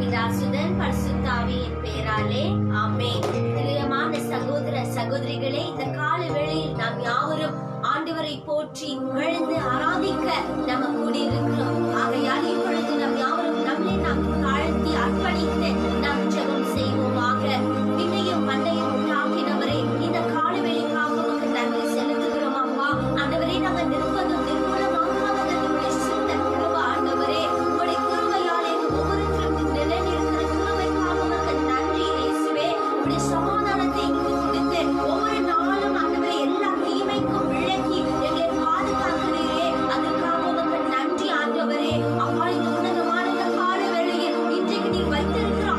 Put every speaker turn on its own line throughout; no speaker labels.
பிதாசுதன் பரிசுத்தாவியின் பேராலே ஆமென். பிரியமான சகோதர சகோதரிகளே, இந்த கால வேளையில் நாம் யாவரும் ஆண்டவரை போற்றி எழுந்து ஆராதிக்க நம்ம கூடியிருக்கிறோம். ஆகையால் இப்பொழுது நம் யாவரும் நம்மை நாம் தாழ்த்தி அர்ப்பணித்து நாம் ஜெபம் செய்வோமாக. விண்ணையும் மண்ணையும் உண்டாக்கினவரே, இந்த கால வேளைக்காக உமக்கு நன்றி செலுத்துகிறோம் அப்பா. ஆண்டவரே, நாங்கள் நிற்பதும் நிர்மூலமாகாத உங்களுடைய சித்த கிருபை ஆண்டவரே, உங்களுடைய கிருபையாலே ஒவ்வொருத்தரும் நிலைநிறுத்தின கிருபைக்காக உமக்கு நன்றி இயேசுவே. உங்களுடைய சமாதானத்தை எங்களுக்கு கொடுத்து ஒவ்வொரு நாளும் ஆண்டவரே எல்லா தீமைக்கும் விலக்கி எங்களை பாதுகாக்கிறீரே, அதற்காக உமக்கு நன்றி ஆண்டவரே. அப்பா, இந்த உன்னதமான இந்த கால வேளையில் இன்றைக்கு நீர் வைத்திருக்கிற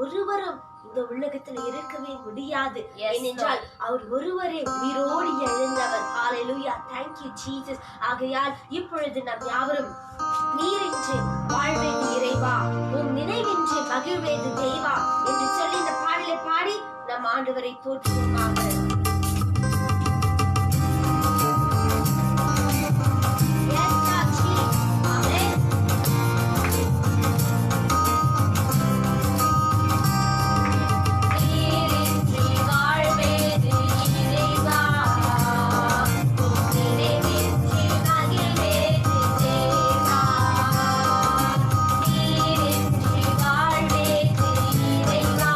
ஒருவரும் இந்த உலகத்துல இருக்கவே முடியாது.
Yes,
ஏனென்றால் அவர் ஒருவரே உயிரோடு எழுந்தவர். ஹalleluya, thank you Jesus. ஆகையால் இப்பொழுது நாம் யாவரும் நீரின்றி வாழ்வேது இறைவா, உம் நினைவின்றி மகிழ்வேது தேவா என்று சொல்லி இந்த பாடலை பாடி நம் ஆண்டவரை போற்றுவோமாக. Yes, God, Jesus. Amen. நீரின்றி வாழ்வேது இறைவா, உம் நினைவின்றி மகிழ்வேது தேவா. நீரின்றி வாழ்வேது இறைவா,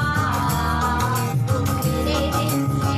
உம் நினைவின்றி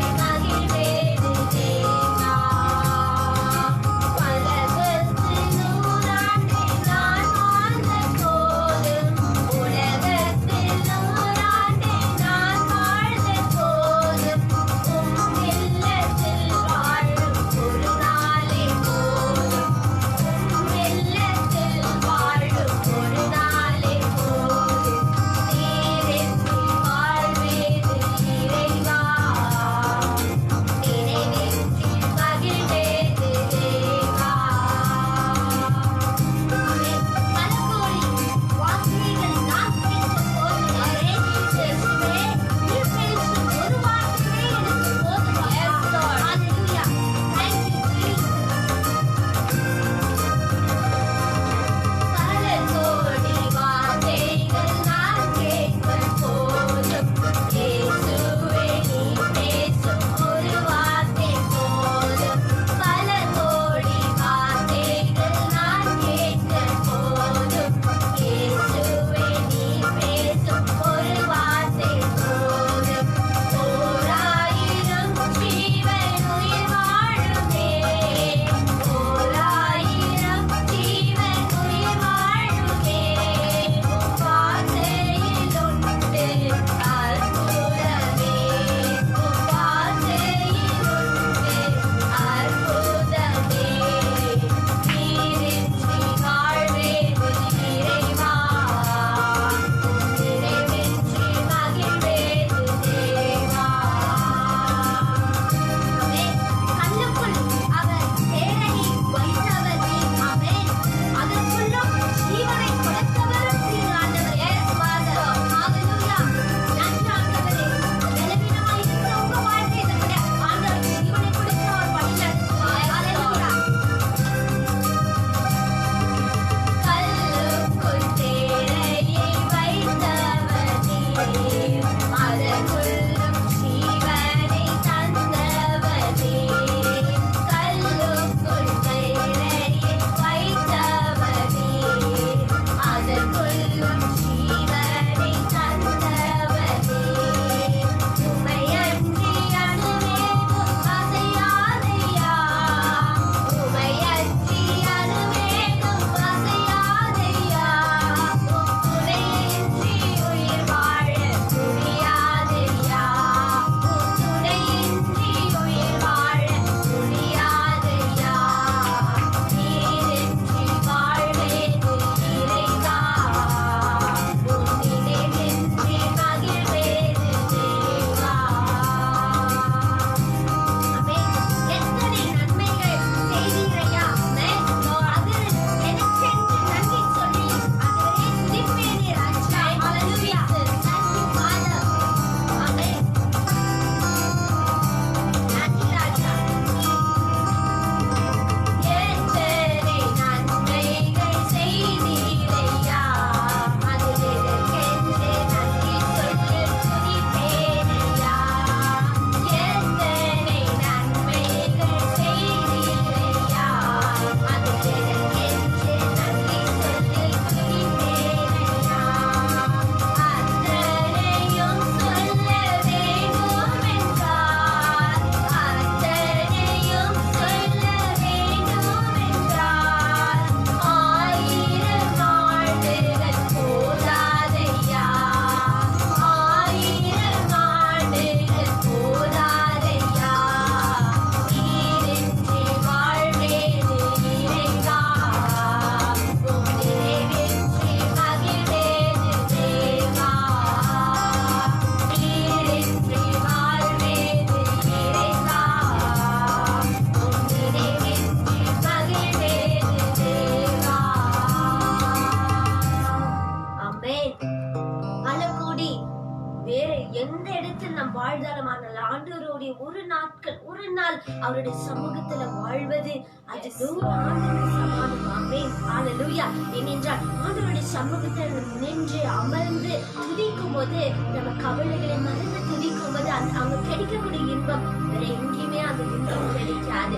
எந்த இடத்தில் நாம் வாழ்ந்தாலும் ஆனால் ஆண்டவருடைய ஒரு நாள் அவருடைய சமூகத்துல வாழ்வது அது 100 ஆண்டுகள் சமானம். ஆமென். ஹalleluya. ஏனென்றால் ஆண்டவருடைய சமூகத்துல நின்று அமர்ந்து துதிக்கும் போது நம்ம கவலைகளை மறந்து துதிக்கும் போது அங்க கிடைக்கக்கூடிய இன்பம் வேற எங்கேயுமே அந்த இன்பம் கிடைக்காது.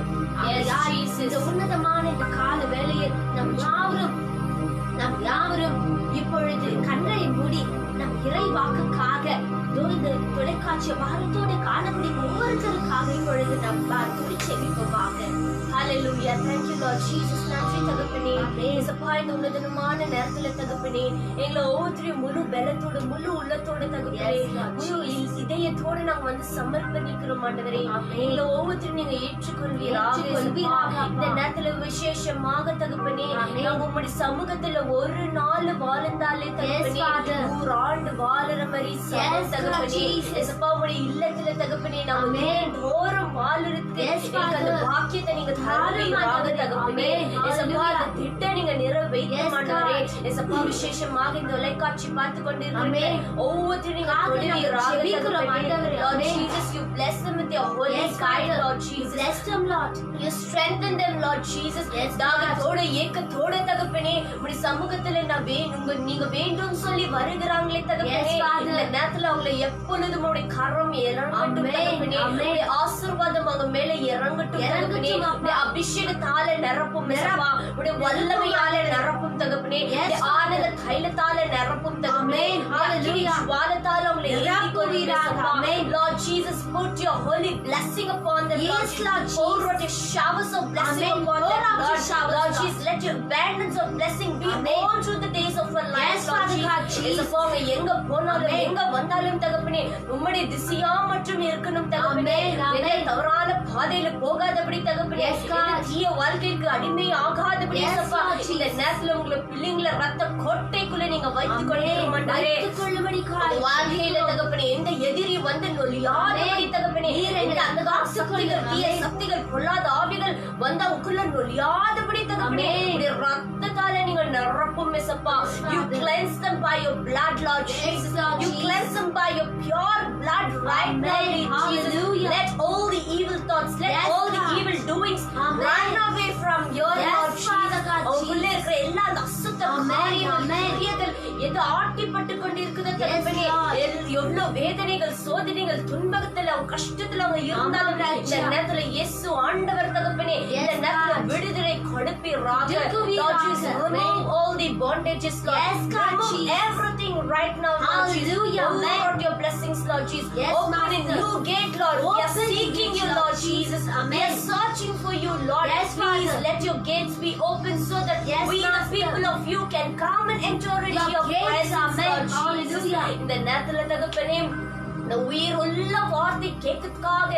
இந்த உன்னதமான இந்த கால வேளையில் நாம் யாவரும் இப்பொழுது கண்களை மூடி நம் இறை வாக்குக்காக இந்த தொலைக்காட்சி பாரத்தோடு காணக்கூடிய ஒவ்வொருத்தருக்காக இப்பொழுது நம்ம துடிச்செவிப்போமாக. ஹalleluya. thank you Lord Jesus. நன்றி தகப்பனே. ஏசப்பா இந்த உன்னதமான நேரத்துல தகப்பனே எங்களை ஒவ்வொருத்தரையும் முழு பலத்தோடு முழு உள்ளத்தோடு தகப்பனே முழு இதயத்தோடு நாங்க வந்து சமர்ப்பணிக்கிறோம் ஆண்டவரே. எங்களை ஒவ்வொருத்தரையும் நீங்க ஏற்றுக்கொள்வீராக. இந்த நேரத்துல விசேஷமாக தகப்பனே நாங்க உங்களுடைய சமூகத்துல ஒரு நாள் வாழ்ந்தாலே தகப்பனே 100 ஆண்டு வாழற மாதிரி தகப்பனே. ஏசப்பா உங்களுடைய இல்லத்துல தகப்பனே நாங்க தோறும் வாழறதுக்கு அந்த வாக்கியத்தை நீங்க தருவீராக தகப்பனே. ஏசப்பா அந்த திட்டம் நீங்க நிறைவேற்ற மாட்டாரே. ஏசப்பா விசேஷமாக இந்த தொலைக்காட்சி பார்த்து கொண்டிருக்கிறே ஒவ்வொருத்தரும் நீங்க தொழுவீராக தகப்பனே. Lord Jesus, you bless them with your holy guide, Lord Jesus. Bless them, Lord. You strengthen them, Lord Jesus. தாகத்தோட ஏக்கத்தோட தகப்பனே உங்களுடைய சமூகத்துல நீங்க வேண்டும் சொல்லி வருகிறாங்களே தகப்பனே. இந்த நேரத்துல அவங்களை எப்பொழுதும் உங்களுடைய கரம் இறங்கட்டும் தகப்பனே. உங்களுடைய ஆசீர்வாதம் அவங்க மேல இறங்கட்டும் தகப்பனே. உங்களுடைய அபிஷேகத்தால நிரப்பும் ஏசப்பா. உங்களுடைய வல்லமையால நிரப்பும் தகப்பனே. ஆனந்த தைலத்தால நிரப்பும் தகப்பனே. ஹalleluya. ஜுவாலத்தால அவங்களை நிரப்புவீராக. Lord Jesus, put your holy blessing upon them. Yes, Lord. Pour out your showers of blessing upon them. Lord Jesus, let your abundance of blessing be all through the days of our lives. Lord Jesus, எங்க போனாலும் எங்க வந்தாலும் தகப்பனே உம்முடைய திசையா மற்றும் இருக்கணும் தகப்பனே. தவறான பாதையில போகாதபடி தகப்பனே. தீய வாழ்க்கைக்கு அடிமை ஆகாதபடி ஏசப்பா இந்த நேரத்துல உங்களை பிள்ளைங்களை ரத்த கோட்டைக்குள்ள நீங்க வைத்துக் கொள்ளும்படி வாழ்க்கையில தகப்பனே எந்த எதிரி வந்து நொழியாதபடி தகப்பனே. அந்த சக்திகள் தீய சக்திகள் பொல்லாத ஆவிகள் வந்தா உக்குள்ள நொழியாதபடி தகப்பனே ரத்தத்தால நீங்க நிரப்பும் ஏசப்பா. You cleanse them by your blood, Lord Jesus. You cleanse them by your pure blood right now, Jesus. Let all the evil thoughts, let all the evil doings run away from your Lord Jesus. உள்ள இருக்கிற எல்லா அசுத்த காரியங்கள் எது ஆட்டிப்பட்டு கொண்டிருக்குது தகப்பனே. எவ்வளவு வேதனைகள் சோதனைகள் துன்பத்துல அவங்க கஷ்டத்துல அவங்க இருந்தாலும் இந்த நேரத்துல இயேசு ஆண்டவர் தகப்பனே இந்த நேரத்துல விடுதலை கொடுப்பீராக. Lord Jesus, remove all the bondages, Lord. Remove everything right now, Lord Jesus. Lord, your blessings, Lord Jesus. Open a new gate, Lord. We are seeking you, Lord Jesus. We are searching for you, Lord. Please let your gates be open so that we, the people of you, can come and enter into your presence, Lord Jesus. இந்த நேரத்துல தகப்பனே இந்த உயிர் உள்ள வார்த்தை கேட்கறதுக்காக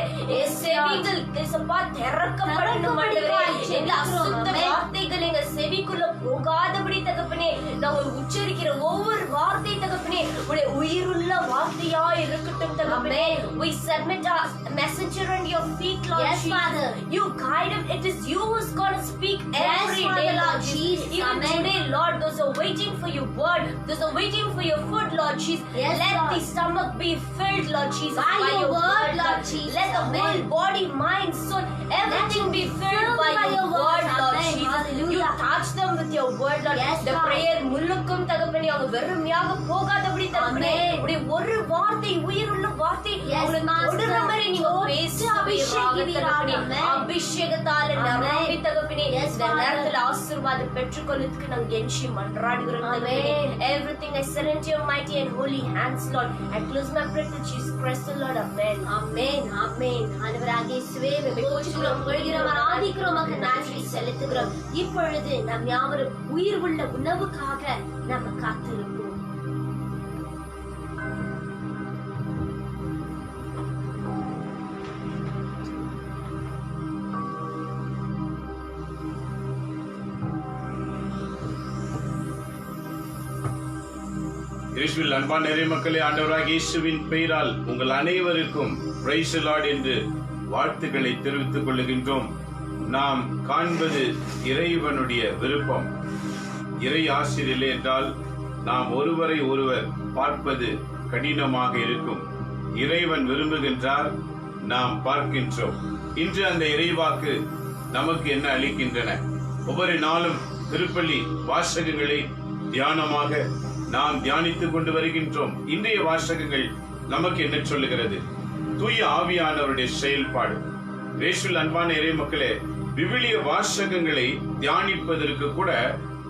செவிகள் ஏசப்பா திறக்கப்படணும் ஆண்டவரே. இந்த அசுத்த வார்த்தைகள் எங்க செவிக்குள்ள போகாதபடி தகப்பனே நாங்க உச்சரிக்கிற ஒவ்வொரு வார்த்தை தகப்பனே உடைய உயிருள்ள வார்த்தையா இருக்கட்டும் தகப்பனே. We submit our messenger on your feet, Lord Jesus. You guide him. It is you who's going to speak every day, Lord Jesus. Even today, Lord, those are waiting for your word. Those are waiting for your food, Lord Jesus. Let the stomach be filled, Lord Jesus, by your word, Lord Jesus. Let the whole body, mind, soul, everything be filled by your word, Lord Jesus. You touch them with your word, Lord. The prayer முழுக்கும் தகப்பனே அவங்க வெறுமையாக போகாதபடி தகப்பனே உடைய ஒரு வார்த்தை உயிருள்ள வார்த்தை தொடுற மாதிரி நீங்க பேசி அபிஷேகத்தால நிரப்பி தகப்பனே இந்த நேரத்துல ஆசீர்வாதம் பெற்றுக்கொள்றதுக்கு நாங்க எஞ்சி மன்றாடுகிறோம் தகப்பனே. Everything I surrender to your mighty and holy hands, Lord. I close my prayer to Jesus Christ, Lord. Amen. Amen. Amen. ஆண்டவராகிய இயேசுவே உம்மை போற்றுகிறோம் புகழ்கிறோம் ஆராதிக்கிறோம் நன்றி செலுத்துகிறோம். இப்பொழுது நாம் யாவரும் உயிர் உள்ள உணவுக்காக நம்ம காத்திருப்போம்.
இயேசுவில் அன்பான நிறைமக்களே, ஆண்டவராகிய இயேசுவின் பெயரால் உங்கள் அனைவருக்கும் பிரைஸ் தி லார்ட் என்று வாழ்த்துக்களை தெரிவித்துக் கொள்கின்றோம். நாம் காண்பது இறைவனுடைய விருப்பம். இறை ஆசிரியர் என்றால் நாம் ஒருவரை ஒருவர் பார்ப்பது கடினமாக இருக்கும். இறைவன் விரும்புகின்றார், நாம் பார்க்கின்றோம். இன்று அந்த இறைவாக்கு நமக்கு என்ன அளிக்கின்றன? ஒவ்வொரு நாளும் திருப்பலி வாசகங்களை தியானமாக நாம் தியானித்துக் கொண்டு வருகின்றோம். இன்றைய வாசகங்கள் நமக்கு என்ன சொல்லுகிறது? தூய ஆவியானவருடைய செயல்பாடு. இயேசுவில் அன்பான இறை மக்களே, விவிலிய வாசகங்களை தியானிப்பதற்கு கூட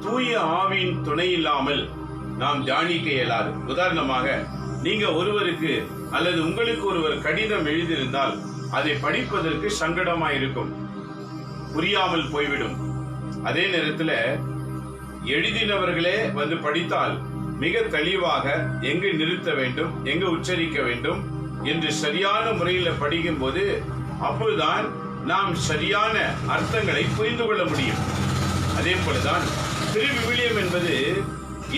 தூய ஆவியின் துணை இல்லாமல் நாம் தியானிக்க இயலாது. உதாரணமாக, நீங்க ஒருவருக்கு அல்லது உங்களுக்கு ஒருவர் கடிதம் எழுதியிருந்தால் அதை படிப்பதற்கு சங்கடமாயிருக்கும், புரியாமல் போய்விடும். அதே நேரத்தில் எழுதினவர்களே வந்து படித்தால் மிக தெளிவாக எங்கு நிறுத்த வேண்டும், எங்கு உச்சரிக்க வேண்டும் என்று சரியான முறையில் படிக்கும் போது அப்போதுதான் நாம் சரியான அர்த்தங்களை புரிந்து கொள்ள முடியும். அதே போலதான் திருவிவிலியம் என்பது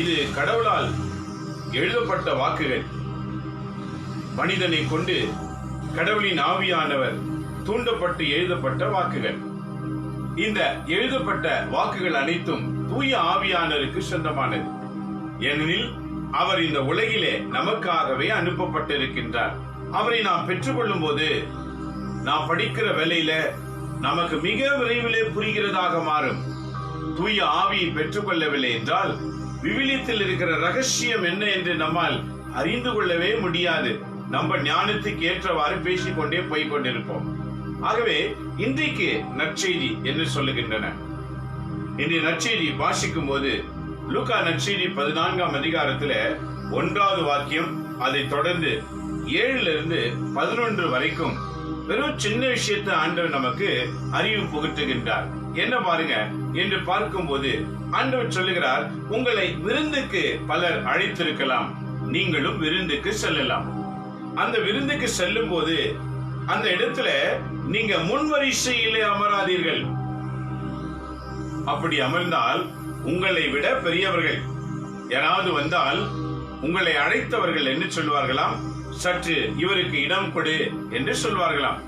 இது கடவுளால் எழுதப்பட்ட வாக்குகள். மனிதனை கொண்டு கடவுளின் ஆவியானவர் தூண்டப்பட்டு எழுதப்பட்ட வாக்குகள். இந்த எழுதப்பட்ட வாக்குகள் அனைத்தும் தூய ஆவியானவருக்கு சொந்தமானது. ஏனெனில் அவர் இந்த உலகிலே நமக்காகவே அனுப்பப்பட்டிருக்கின்றார். அவரை நாம் பெற்றுக்கொள்ளும் போது நாம் படிக்கிற வேளையில நமக்கு மிக விரைவிலே புரிகிறதாக மாறும். தூய ஆவியை பெற்றுக்கொள்ளவில்லை என்றால் விவிலியத்தில் இருக்கிற ரகசியம் என்ன என்று நம்மால் அறிந்து கொள்ளவே முடியாது. நம்ம ஞானத்துக்கு ஏற்றவாறு பேசிக்கொண்டே போய் கொண்டிருப்போம். ஆகவே இன்றைக்கு நற்செய்தி என்று சொல்லுகின்றன. இன்றைய நற்செய்தி வாசிக்கும் போது லூக்கா நற்செய்தி 14ஆம் அதிகாரத்துல 1வது வாக்கியம், அதை தொடர்ந்து 7 - 11 வரைக்கும் வெறும் சின்ன விஷயத்தை ஆண்டவர் நமக்கு அறிவு புகட்டுகின்றார். என்ன பாருங்க என்று பார்க்கும் போது ஆண்டவர் சொல்லுகிறார், உங்களை விருந்துக்கு பலர் அழைத்திருக்கலாம், நீங்களும் விருந்துக்கு செல்லலாம். அந்த விருந்துக்கு செல்லும் போது அந்த இடத்துல நீங்க முன்வரிசையிலே அமராதீர்கள். அப்படி அமர்ந்தால் உங்களை விட பெரியவர்கள் யாராவது வந்தால் உங்களை அழைத்தவர்கள் என்ன சொல்வார்களாம்? சற்று இவருக்கு இடம் கொடு என்று சொல்வார்களாம்.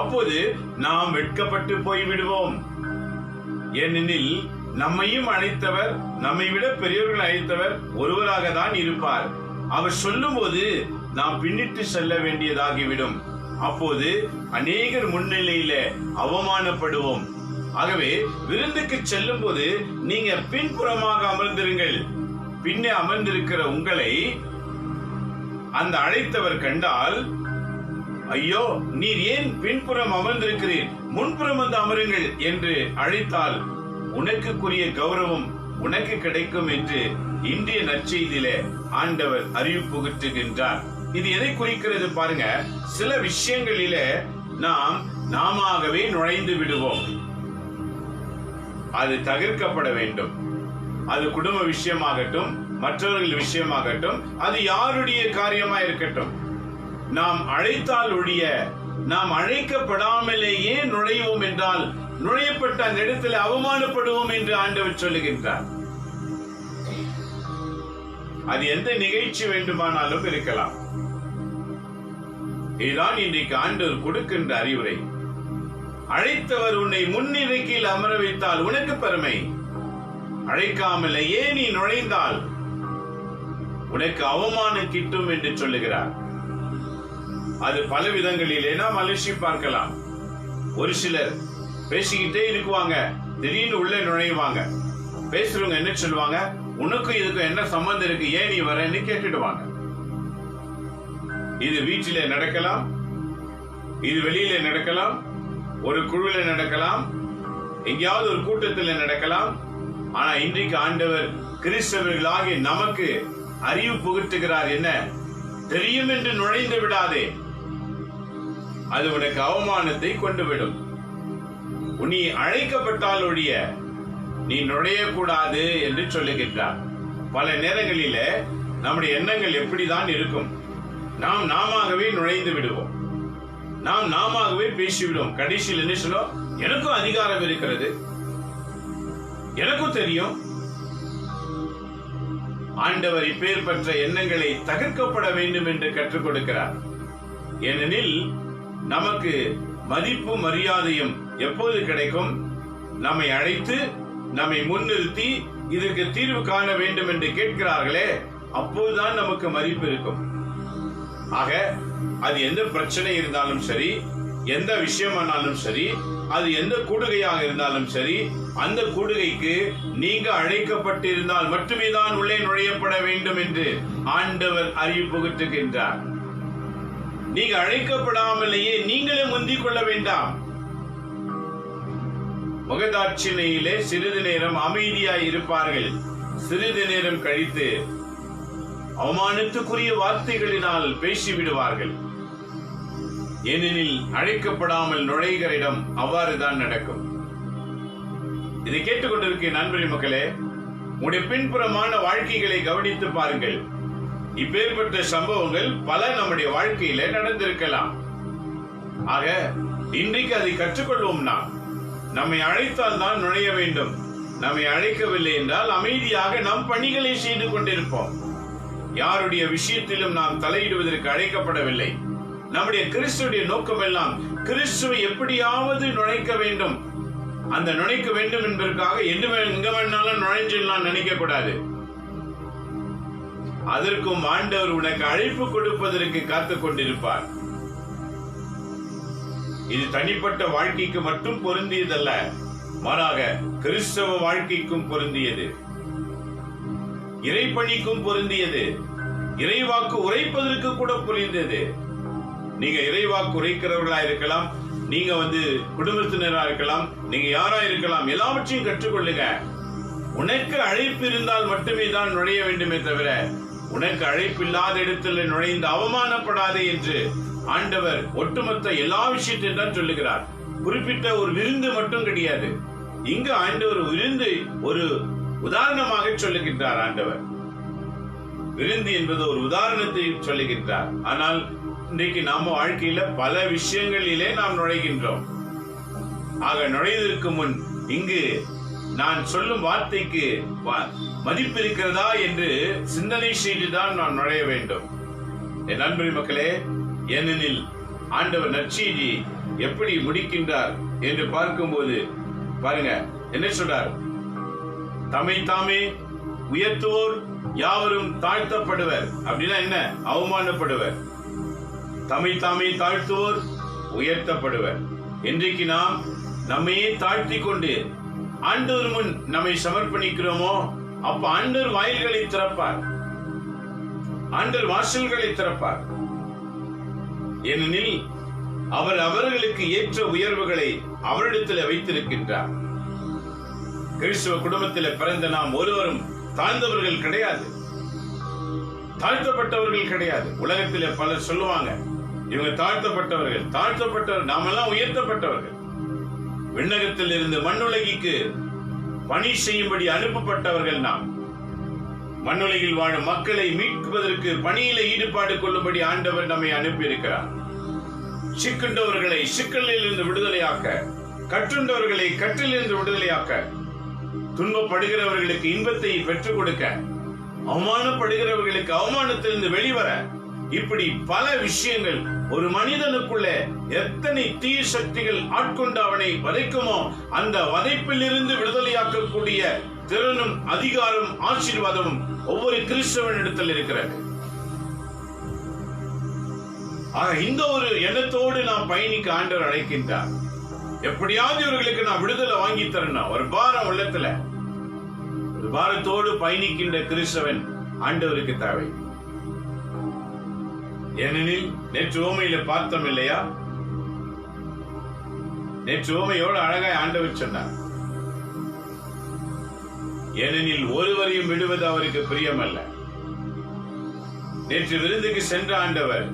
அப்போது நாம் வெட்கப்பட்டு போய்விடுவோம். ஏனெனில் நம்மையும் அழைத்தவர், நம்மை விட பெரியவர்கள் அழைத்தவர் ஒருவராக தான் இருப்பார். அவர் சொல்லும் போது நாம் பின்னிட்டு செல்ல வேண்டியதாகிவிடும். அப்போது அநேகர் முன்னிலையில அவமானப்படுவோம். ஆகவே விருந்துக்கு செல்லும் போது நீங்க பின்புறமாக அமர்ந்திருங்கள். பின்னே அமர்ந்திருக்கிற உங்களை அந்த அழைத்தவர் கண்டால், ஐயோ நீர் ஏன் பின்புறம் அமர்ந்திருக்கிறீர், முன்புறம் வந்து அமருங்கள் என்று அழைத்தால் உனக்குரிய கௌரவம் உனக்கு கிடைக்கும் என்று இன்றைய நற்செய்தியிலே ஆண்டவர் அறிவு புகட்டுகின்றார். இது எதை குறிக்கிறது பாருங்க. சில விஷயங்களிலே நாம் நாமவே நுழைந்து விடுவோம். அது தவிர்க்கப்பட வேண்டும். அது குடும்ப விஷயமாகட்டும், மற்றவர்கள் விஷயமாகட்டும், அது யாருடைய காரியமா இருக்கட்டும், நாம் அழைத்தால் ஒழிய நாம் அழைக்கப்படாமலேயே நுழைவோம் என்றால் நுழையப்பட்ட அந்த இடத்தில் அவமானப்படுவோம் என்று ஆண்டவர் சொல்லுகின்றார். அது எந்த நிகழ்ச்சி வேண்டுமானாலும் இருக்கலாம். இதுதான் இன்றைக்கு ஆண்டவர் கொடுக்கின்ற அறிவுரை. அழைத்தவர் உன்னை முன்னிலையில் அமர வைத்தால் உனக்கு பெருமை, அழைக்காமலேயே நீ நுழைந்தால் உனக்கு அவமானம் கிட்டும் என்று சொல்லுகிறார். அது பல விதங்களிலே நாம் அலசி பார்க்கலாம். ஒரு சிலர் பேசிக்கிட்டே இருக்குவாங்க, திடீர்னு உள்ளே நுழைவாங்க. பேசுறவங்க என்ன சொல்லுவாங்க, உனக்கும் இதுக்கும் என்ன சம்பந்தம் இருக்கு, ஏன் நீ வரேன்னு கேட்டுடுவாங்க. இது வீட்டிலே நடக்கலாம், இது வெளியில நடக்கலாம், ஒரு குழுவில நடக்கலாம், எங்கேயாவது ஒரு கூட்டத்தில் நடக்கலாம். ஆனா இன்றைக்கு ஆண்டவர் கிறிஸ்தவர்களாகிய நமக்கு அறிவு புகட்டுகிறார். என்ன தெரியும் என்று நுழைந்து விடாதே, அது உனக்கு அவமானத்தை கொண்டு விடும். நீ அழைக்கப்பட்டால் ஒழிய நீ நுழையக்கூடாது என்று சொல்லுகின்றார். பல நேரங்களில நம்முடைய எண்ணங்கள் எப்படிதான் இருக்கும், நாம் நாமவே நுழைந்து விடுவோம், நாம் நாமவே பேசிவிடுவோம். கடைசியில் என்ன சொல்லும், எனக்கும் அதிகாரம் இருக்கிறது, எனக்கும் தெரியும். ஆண்டவர் இப்பேற்பட்ட எண்ணங்களை தகர்க்கப்பட வேண்டும் என்று கற்றுக் கொடுக்கிறார். ஏனெனில் நமக்கு மதிப்பு மரியாதையும் எப்போது கிடைக்கும், நம்மை அழைத்து நம்மை முன்னிறுத்தி இதற்கு தீர்வு காண வேண்டும் என்று கேட்கிறார்களே, அப்போதுதான் நமக்கு மதிப்பு இருக்கும். ஆக அது எந்த பிரச்சனை இருந்தாலும் சரி, எந்த விஷயமானாலும் சரி, அது எந்த கூடுகையாக இருந்தாலும் சரி, அந்த கூடுகைக்கு நீங்க அழைக்கப்பட்டிருந்தால் மட்டுமே தான் உள்ளே நுழையப்பட வேண்டும் என்று ஆண்டவர் அறிவிப்புகின்றார். நீங்க அழைக்கப்படாமலேயே நீங்களே முந்திக் கொள்ள வேண்டாம். முகதாட்சிணையிலே சிறிது நேரம் அமைதியாய் இருப்பார்கள். சிறிது நேரம் கழித்து அவமானத்துக்குரிய வார்த்தைகளினால் பேசிவிடுவார்கள். ஏனெனில் அழைக்கப்படாமல் நுழைகிற இடம் அவ்வாறுதான் நடக்கும். இதை கேட்டுக்கொண்டிருக்கிற நண்பரின் மக்களே, உடைய பின்புறமான வாழ்க்கைகளை கவனித்து பாருங்கள். இப்பேற்பட்ட சம்பவங்கள் பல நம்முடைய வாழ்க்கையில நடந்திருக்கலாம். ஆக இன்றைக்கு அதை கற்றுக்கொள்வோம். நாம் நம்மை அழைத்தால் தான் நுழைய வேண்டும். நம்மை அழைக்கவில்லை என்றால் அமைதியாக நம் பணிகளை செய்து கொண்டிருப்போம். யாருடைய விஷயத்திலும் நாம் தலையிடுவதற்கு அழைக்கப்படவில்லை. நம்முடைய கிறிஸ்துடைய நோக்கம் எல்லாம் கிறிஸ்துவை எப்படியாவது நுழைக்க வேண்டும். அந்த நுழைக்க வேண்டும் என்பதற்காக எங்க வேணாலும் நுழைஞ்சிடலாம் நினைக்க கூடாது. அதற்கும் ஆண்டவர் உனக்கு அழைப்பு கொடுப்பதற்கு காத்துக் கொண்டிருப்பார். இது தனிப்பட்ட வாழ்க்கைக்கு மட்டும் பொருந்தியதல்ல, மாறாக கிறிஸ்தவ வாழ்க்கைக்கும் பொருந்தியது, இறைப்பணிக்கும் பொருந்தியது, இறைவாக்கு உரைப்பதற்கு கூட புரிந்தது. நீங்க இறைவாக்கு உரைக்கிறவர்களா இருக்கலாம், நீங்க குடும்பத்தினரா இருக்கலாம், நீங்க யாரா இருக்கலாம், எல்லாவற்றையும் கற்றுக்கொள்ளுங்க. உனக்கு அழைப்பு இருந்தால் மட்டுமே தான் நுழைய வேண்டுமே தவிர உனக்கு அழைப்பு இல்லாத இடத்துல நுழைந்து அவமானப்படாதே என்று ஆண்டவர் ஒட்டுமொத்த எல்லா விஷயத்தையும் தான் சொல்லுகிறார். குறிப்பிட்ட ஒரு விருந்து மட்டும் கிடையாது. இங்கு ஆண்டவர் விருந்து ஒரு உதாரணமாக சொல்லுகின்றார். ஆண்டவர் விருந்து என்பது ஒரு உதாரணத்தை சொல்லுகின்றார். ஆனால் இன்றைக்கு நாம வாழ்க்கையில பல விஷயங்களிலே நாம் நுழைகின்றோம். ஆக நுழைவதற்கு முன் இங்கு நான் சொல்லும் வார்த்தைக்கு மதிப்பு இருக்கிறதா என்று சிந்தனை செய்துதான் நான் நுழைய வேண்டும். என் நண்பரின் மக்களே, ஏனெனில் ஆண்டவர் நற்செய்தி எப்படி முடிக்கின்றார் என்று பார்க்கும்போது பாருங்க என்ன சொல்றார். தம்மை தாமே உயர்த்துவோர் யாவரும் தாழ்த்தப்படுவர். அப்படின்னா என்ன? அவமானப்படுவர். தம்மை தாமே தாழ்த்துவோர் உயர்த்தப்படுவர். இன்றைக்கு நாம் நம்மையே தாழ்த்தி கொண்டு ஆண்டவர் முன் நம்மை சமர்ப்பணிக்கிறோமோ, அப்ப ஆண்டவர் வாயில்களை திறப்பார், ஆண்டவர் வாசல்களை திறப்பார். ஏனெனில் அவர் அவர்களுக்கு ஏற்ற உயர்வுகளை அவரிடத்தில் வைத்திருக்கின்றார். கிறிஸ்துவ குடும்பத்தில் பிறந்த நாம் ஒருவரும் தாழ்ந்தவர்கள் கிடையாது, தாழ்த்தப்பட்டவர்கள் கிடையாது. உலகத்தில் பலர் சொல்லுவாங்க இவங்க தாழ்த்தப்பட்டவர்கள். நாமெல்லாம் உயர்த்தப்பட்டவர்கள். விண்ணகத்தில் இருந்து மண்ணுலகிற்கு பணி செய்யும்படி அனுப்பப்பட்டவர்கள் நாம். மண்ணுலகில் வாழும் மக்களை மீட்பதற்கு பணியில ஈடுபாடு கொள்ளும்படி ஆண்டவர் நம்மை அனுப்பியிருக்கிறார். சிக்குண்டவர்களை சிக்கலில் இருந்து விடுதலையாக்க, கற்றுண்டவர்களை கற்றிலிருந்து விடுதலையாக்க, துன்பப்படுகிறவர்களுக்கு இன்பத்தை பெற்றுக் கொடுக்க, அவமானப்படுகிறவர்களுக்கு அவமானத்திலிருந்து வெளிவர, இப்படி பல விஷயங்கள். ஒரு மனிதனுக்குள்ள எத்தனை தீய சக்திகள் ஆட்கொண்டு அவனை வதைக்குமோ அந்த வதைப்பில் இருந்து விடுதலையாக்கக்கூடிய திறனும் அதிகாரம் ஆசீர்வாதமும் ஒவ்வொரு கிறிஸ்தவனிடத்தில் இருக்கிறது. இந்த ஒரு எண்ணத்தோடு நாம் பயணிக்க ஆண்டவர் அழைக்கின்றார். எப்படியாவது இவர்களுக்கு நான் விடுதலை வாங்கி தரணும். ஒரு பாரம் உள்ளத்துல, ஒரு பாரத்தோடு பயணிக்கின்ற கிறிஸ்தவன் ஆண்டவருக்கு தேவை. ஏனெனில் நேற்று ஓமையில பார்த்தோம் இல்லையா? நேற்று ஓமையோடு அழகாய் ஆண்டவர் சொன்னார். ஏனெனில் ஒருவரையும் விடுவது அவருக்கு பிரியமல்ல. நேற்று விருந்துக்கு சென்ற ஆண்டவர்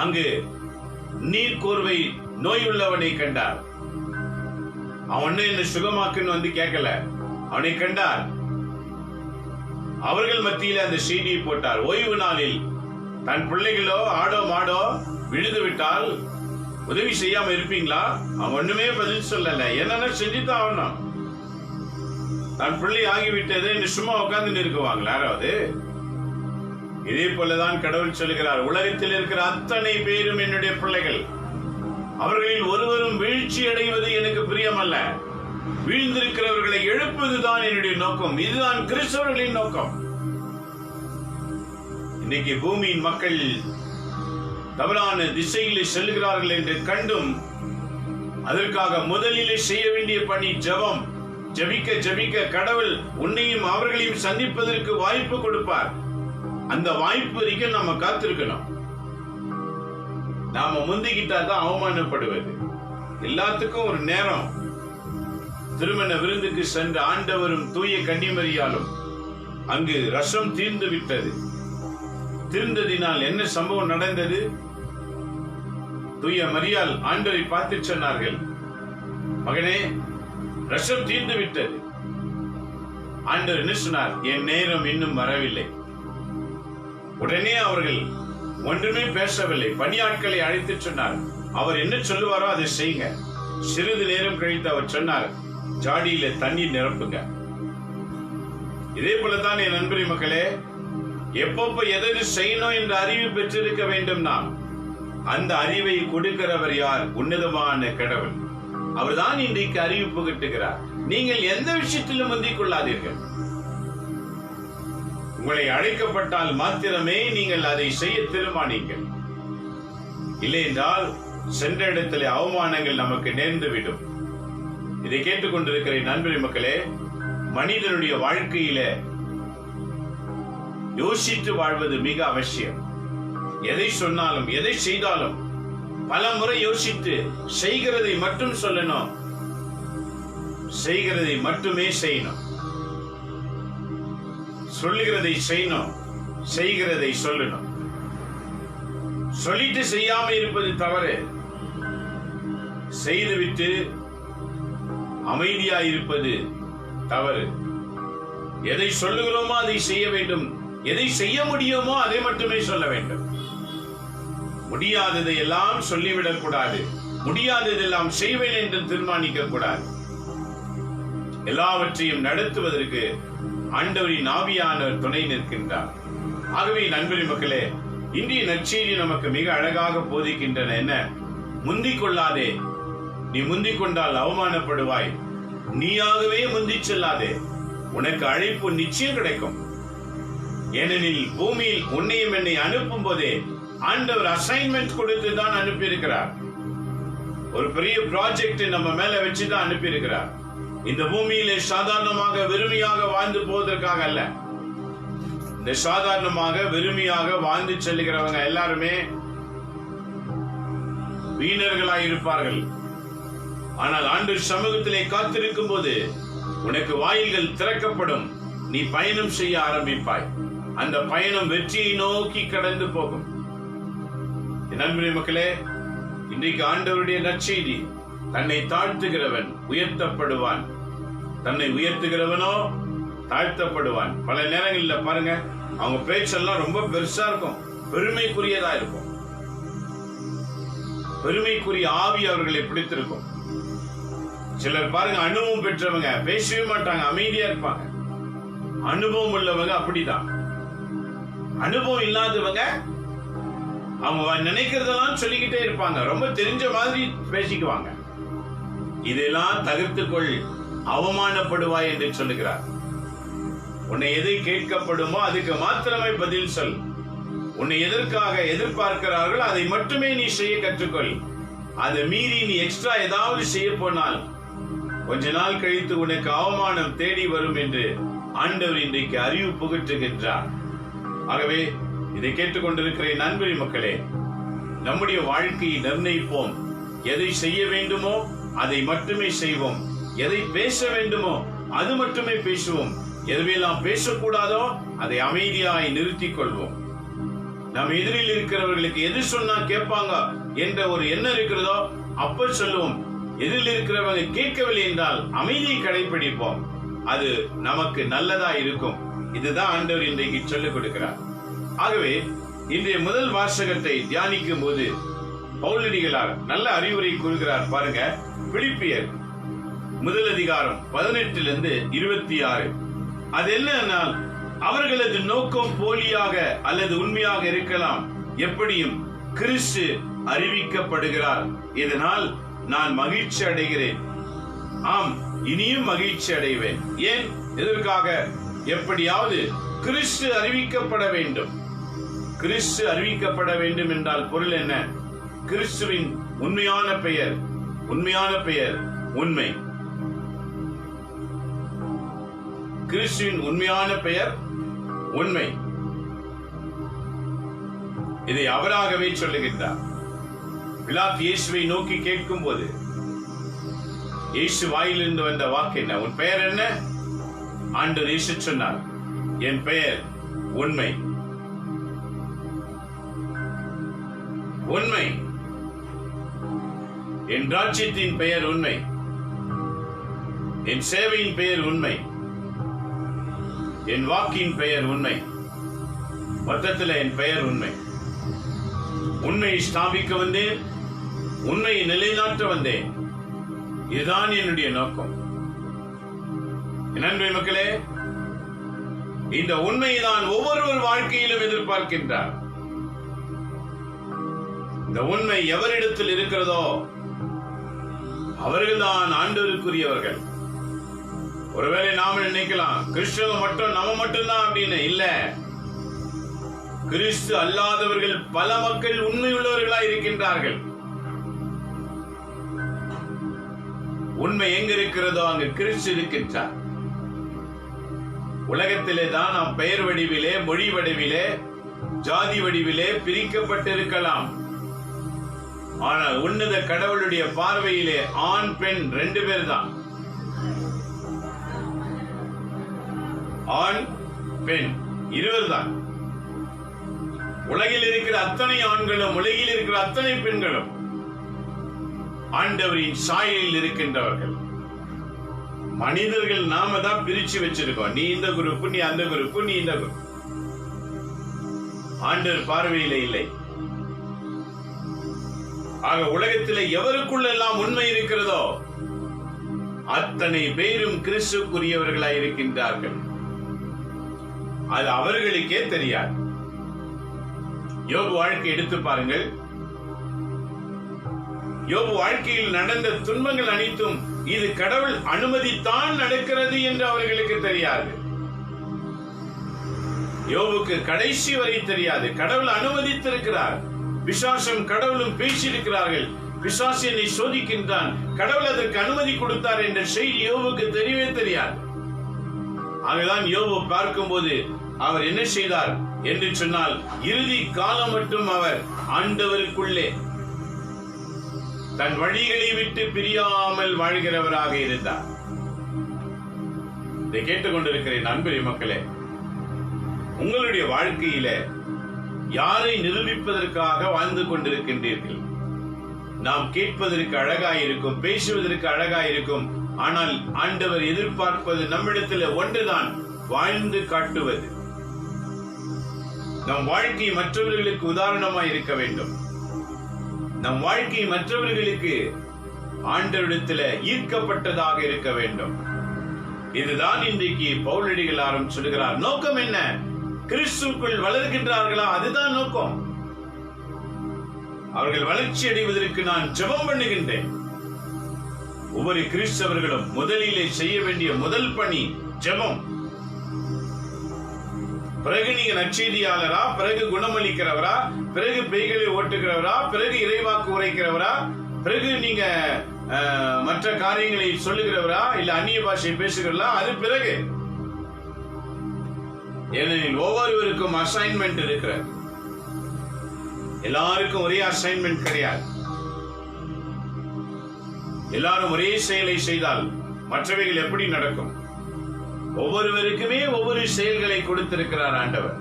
அங்கு நீர்கோர்வை நோய் உள்ளவனை கண்டார். அவனை என்ன சுகமாக்குன்னு கேட்கல, அவனை கண்டார். அவர்கள் மத்தியில அந்த செய்தியை போட்டார். ஓய்வு நாளில் தன் பிள்ளைகளோ ஆடோ மாடோ விழுந்து விட்டால் உதவி செய்யாம இருப்பீங்களா? அவன் ஒண்ணுமே பதில் சொல்லல. என்னன்னா செஞ்சுதான் ஆகணும். தன் பிள்ளை ஆகிவிட்டது என்று சும்மா உட்கார்ந்து இருக்குவாங்களா யாராவது? இதே போலதான் கடவுள் சொல்கிறார், உலகத்தில் இருக்கிற அத்தனை பேரும் என்னுடைய பிள்ளைகள், அவர்களில் ஒருவரும் வீழ்ச்சி அடைவது எனக்கு பிரியமல்ல. வீழ்ந்திருக்கிறவர்களை எழுப்புவதுதான் என்னுடைய நோக்கம். இதுதான் கிறிஸ்தவர்களின் நோக்கம். இன்னைக்கு பூமியின் மக்கள் தவறான திசையிலே செல்கிறார்கள் என்று கண்டும் அதற்காக முதலிலே செய்ய வேண்டிய பணி ஜெபம். ஜெபிக்க ஜெபிக்க கடவுள் உன்னையும் அவர்களையும் சந்திப்பதற்கு வாய்ப்பு கொடுப்பார். அந்த வாய்ப்பு வரைக்கும் நம்ம காத்திருக்கணும். நாம முந்திக்கிட்டா தான் அவமானப்படுவது. எல்லாத்துக்கும் ஒரு நேரம். திருமண விருந்துக்கு சென்ற ஆண்டவரும் தூய கன்னிமரியாலும் அங்கு ரசம் தீர்ந்து விட்டது. தீர்ந்ததினால் என்ன சம்பவம் நடந்தது? தூய மரியாள் ஆண்டவரை பார்த்து சொன்னார்கள், மகனே, ரசம் தீர்ந்து விட்டது. ஆண்டவர் என்ன சொன்னார்? என் நேரம் இன்னும் வரவில்லை. உடனே அவர்கள் ஒன்றுமே பேசவில்லை. பணியாட்களை அழைத்து சொன்னார், அவர் என்ன சொல்லுவாரோ அதை செய்யுங்க. சிறிது நேரம் கழித்து அவர் சொன்னார், ஜாடியில தண்ணீர் நிரப்புங்க. இதே போலதான் என் நண்பரி மக்களே, எப்பப்ப எதை செய்யணும் என்ற அறிவு பெற்றிருக்க வேண்டும். நாம் அந்த அறிவை கொடுக்கிறவர் யார்? உன்னதமான கடவுள். அவர்தான் இன்றைக்கு அறிவு புகட்டுகிறார். நீங்கள் எந்த விஷயத்திலும் முந்திக் கொள்ளாதீர்கள். உங்களை அழைக்கப்பட்டால் மாத்திரமே நீங்கள் அதை செய்ய தீர்மானிங்கள். இல்லை என்றால் சென்ற இடத்திலே அவமானங்கள் நமக்கு நேர்ந்துவிடும். இதை கேட்டுக்கொண்டிருக்கிற நண்பரி மக்களே, மனிதனுடைய வாழ்க்கையில யோசித்து வாழ்வது மிக அவசியம். எதை சொன்னாலும் எதை செய்தாலும் பல முறை யோசித்து செய்கிறதை மட்டும் சொல்லணும், செய்கிறதை மட்டுமே செய்யணும். சொல்லுகிறதை செய்யணும், செய்கிறதை சொல்லணும். சொல்லிட்டு செய்யாம இருப்பது தவறு. செய்துவிட்டு அமைதியா இருப்பது தவறு. எதை சொல்லுகிறோமோ அதை செய்ய வேண்டும். எதை செய்ய முடியுமோ அதை மட்டுமே சொல்ல வேண்டும். முடியாததை எல்லாம் சொல்லிவிடக் கூடாது. முடியாததெல்லாம் செய்வேன் என்று தீர்மானிக்க கூடாது. எல்லாவற்றையும் நடத்துவதற்கு ஆண்டவரின் ஆவியானவர் துணை நிற்கின்றார். ஆகவே நண்பரி மக்களே, இன்றைய நற்செய்தி நமக்கு மிக அழகாக போதிக்கின்றன. என்ன? முந்திக் கொள்ளாதே. நீ முந்திக் கொண்டால் அவமானப்படுவாய். நீயாகவே முந்தி செல்லாதே. உனக்கு அழைப்பு நிச்சயம் கிடைக்கும். ஏனெனில் பூமியில் உன்னையும் என்னை அனுப்பும் போதே ஆண்டவர் அசைன்மெண்ட் கொடுத்து தான் அனுப்பி இருக்கிறார். ஒரு பெரிய ப்ராஜெக்ட் நம்ம மேல வச்சுதான் அனுப்பி இருக்கிறார். இந்த பூமியிலே சாதாரணமாக வெறுமையாக வாழ்ந்து போவதற்காக அல்ல. இந்த சாதாரணமாக வெறுமையாக வாழ்ந்து செல்லுகிறவங்க எல்லாருமே வீணர்களாய் இருப்பார்கள். ஆனால் ஆண்டவர் சமூகத்திலே காத்திருக்கும் போது உனக்கு வாயில்கள் திறக்கப்படும். நீ பயணம் செய்ய ஆரம்பிப்பாய். அந்த பயணம் வெற்றியை நோக்கி கடந்து போகும். நண்பரே மக்களே, இன்றைக்கு ஆண்டவருடைய நற்செய்தி, தன்னை தாழ்த்துகிறவன் உயர்த்தப்படுவான், தன்னை உயர்த்துகிறவனோ தாழ்த்தப்படுவான். பல நேரங்களில் பாருங்க, அவங்க பேச்செல்லாம் ரொம்ப பெருசா இருக்கும், பெருமைக்குரியதா இருக்கும். பெருமைக்குரிய ஆவி அவர்களை பிடித்திருக்கும். சிலர் பாருங்க, அனுபவம் பெற்றவங்க பேசவே மாட்டாங்க, அமைதியா இருப்பாங்க. அனுபவம் உள்ளவங்க அப்படிதான். அனுபவம் இல்லாதவங்க அவங்க நினைக்கிறதெல்லாம் சொல்லிக்கிட்டே இருப்பாங்க, ரொம்ப தெரிஞ்ச மாதிரி பேசிக்குவாங்க. இதெல்லாம் தவிர்த்துக்கொள், அவமானப்படுவாய் என்று சொல்லுகிறார். உன்னை எதை கேட்கப்படுமோ அதுக்கு மாத்திரமே பதில் சொல். உன்னை எதற்காக எதிர்பார்க்கிறார்கள் அதை மட்டுமே நீ செய்ய கற்றுக்கொள். அதை மீறி நீ எக்ஸ்ட்ரா ஏதாவது செய்ய போனால் கொஞ்ச நாள் கழித்து உனக்கு அவமானம் தேடி வரும் என்று ஆண்டவர் இன்றைக்கு அறிவு புகட்டுகின்றார். ஆகவே இதை கேட்டுக்கொண்டிருக்கிற நண்பரி மக்களே, நம்முடைய வாழ்க்கையை நிர்ணயிப்போம். எதை செய்ய வேண்டுமோ அதை மட்டுமே செய்வோம். எதை பேச வேண்டுமோ அது மட்டுமே பேசுவோம். எதுவெல்லாம் பேசக்கூடாதோ அதை அமைதியாய் நிறுத்திக் கொள்வோம். நம் எதிரில் இருக்கிறவர்களுக்கு எது சொன்னா கேட்பாங்க என்ற ஒரு எண்ணம் இருக்கிறதோ அப்ப சொல்லுவோம். எதிரில் இருக்கிறவங்க கேட்கவில்லை என்றால் அமைதியை கடைபிடிப்போம். அது நமக்கு நல்லதா இருக்கும். இதுதான் ஆண்டவர் இன்றைக்கு சொல்லிக் கொடுக்கிறார். ஆகவே இன்றைய முதல் வாசகத்தை தியானிக்கும் போது பவுலடிகளார் நல்ல அறிவுரை கூறுகிறார். பாருங்க, பிலிப்பியர் முதல் அதிகாரம் 18 26. அது என்னன்னா, அவர்களது நோக்கம் போலியாக அல்லது உண்மையாக இருக்கலாம், எப்படியும் கிறிஸ்து அறிவிக்கப்படுகிறார். இதனால் நான் மகிழ்ச்சி அடைகிறேன். ஆம், இனியும் மகிழ்ச்சி அடைவேன். ஏன்? எதற்காக? எப்படியாவது கிறிஸ்து அறிவிக்கப்பட வேண்டும். கிறிஸ்து அறிவிக்கப்பட வேண்டும் என்றால் பொருள் என்ன? கிறிஸ்துவின் உண்மையான பெயர் உண்மை. கிறிஸ்துவின் உண்மையான பெயர் உண்மை. இதை அவராகவே சொல்லுகின்றார். பிலாத்து இயேசுவை நோக்கி கேட்கும் போது இயேசு வாயிலிருந்து வந்த வாக்கு என்ன? உன் பெயர் என்ன? ஆண்டவர் இயேசு சொன்னார், என் பெயர் உண்மை. உண்மை. என் ராஜ்யத்தின் பெயர் உண்மை. என் சேவையின் பெயர் உண்மை. என் வாக்கின் பெயர் உண்மை. மொத்தத்தில் என் பெயர் உண்மை. உண்மையை ஸ்தாபிக்க வந்தேன், உண்மையை நிலைநாட்ட வந்தேன். இதுதான் என்னுடைய நோக்கம். நன்றி மக்களே, இந்த உண்மையை தான் ஒவ்வொருவர் வாழ்க்கையிலும் எதிர்பார்க்கின்றார். இந்த உண்மை எவரிடத்தில் இருக்கிறதோ அவர்கள்தான் ஆண்டவருக்குரியவர்கள். ஒருவேளை நாம நினைக்கலாம் கிறிஸ்துவ மட்டும் நம்ம மட்டும்தான் அப்படின்னு. இல்ல, கிறிஸ்து அல்லாதவர்கள் பல மக்கள் உண்மை உள்ளவர்களாய் இருக்கின்றார்கள். உண்மை எங்க இருக்கிறதோ அங்கு கிறிஸ்து இருக்கின்றார். உலகத்திலே தான் நாம் பெயர் வடிவிலே, மொழி வடிவிலே, ஜாதி வடிவிலே பிரிக்கப்பட்டிருக்கலாம். ஆனால் உன்னத கடவுளுடைய பார்வையிலே ஆண் பெண் 2 பேர் தான். ஆண் பெண் இருவர் தான். உலகில் இருக்கிற அத்தனை ஆண்களும், உலகில் இருக்கிற அத்தனை பெண்களும் ஆண்டவரின் சாயலில் இருக்கின்றவர்கள். மனிதர்கள் நாம தான் பிரிச்சு வச்சிருக்கோம். நீ இந்த குரூப், நீ அந்த குரூப், நீ இந்த குரூப். ஆண்டவர் பார்வையில இல்லை. ஆக உலகத்திலே எவருக்குள்ளெல்லாம் உண்மை இருக்கிறதோ அத்தனை பேரும் கிறிஸ்துக்குரியவர்களாய் இருக்கின்றார்கள். அது அவர்களுக்கே தெரியாது. யோபு வாழ்க்கை எடுத்து பாருங்கள். யோபு வாழ்க்கையில் நடந்த துன்பங்கள் அனைத்தும் இது கடவுள் அனுமதித்தான் நடக்கிறது என்று அவர்களுக்கு தெரியாது. யோபுக்கு கடைசி வரை தெரியாது. கடவுள் அனுமதித்திருக்கிறார். பிசாசும் கடவுளும் பேசியிருக்கிறார்கள். பிசாசு என்னை சோதிக்கின்றான், கடவுள் அதற்கு அனுமதி கொடுத்தார் என்ற செய்தி யோபுக்கு தெரியவே தெரியாது. ஆகதான் யோபு பார்க்கும்போது அவர் என்ன செய்தார் என்று சொன்னால், இறுதி காலம் மட்டும் அவர் ஆண்டவருக்குள்ளே தன் வழிகளை விட்டு பிரியாமல் வாழ்கிறவராக இருந்தார். இதை கேட்டுக்கொண்டிருக்கிறேன் அன்பு மக்களே, உங்களுடைய வாழ்க்கையில யாரை நிரூபிப்பதற்காக வாழ்ந்து கொண்டிருக்கின்றீர்கள்? நாம் கேட்பதற்கு அழகாயிருக்கும், பேசுவதற்கு அழகாயிருக்கும். ஆனால் ஆண்டவர் எதிர்பார்ப்பது நம்மிடத்தில் ஒன்றுதான், வாழ்ந்து காட்டுவது. நம் வாழ்க்கை மற்றவர்களுக்கு உதாரணமாய் இருக்க வேண்டும். நம் வாழ்க்கை மற்றவர்களுக்கு ஆண்டவரிடத்தில் ஈர்க்கப்பட்டதாக இருக்க வேண்டும். இதுதான் இன்றைக்கு பவுலடிகளாரும் சொல்கிறார். நோக்கம் என்ன? கிறிஸ்துவுக்குள் வளர்கின்றார்களா? அதுதான் நோக்கம். அவர்கள் வளர்ச்சி அடைவதற்கு நான் ஜெபம் பண்ணுகின்றேன். ஒவ்வொரு கிறிஸ்தவர்களும் முதலிலே செய்ய வேண்டிய முதல் பணி ஜெபம். பிறகு நீங்க நற்செய்தியாளரா, பிறகு குணமளிக்கிறவரா, பிறகு பேய்களை ஓட்டுகிறவரா, பிறகு இறைவாக்கு உரைக்கிறவரா, பிறகு நீங்க மற்ற காரியங்களை சொல்லுகிறவரா, இல்ல அந்நிய பாஷை பேசுகிறவரா, அது பிறகு. ஏனெனில் ஒவ்வொருவருக்கும் அசைன்மெண்ட் இருக்கிற. எல்லாருக்கும் ஒரே அசைன்மெண்ட் கிடையாது. எல்லாரும் ஒரே செயலை செய்தால் மற்றவைகள் எப்படி நடக்கும்? ஒவ்வொருவருக்குமே ஒவ்வொரு செயல்களை கொடுத்திருக்கிறார் ஆண்டவர்.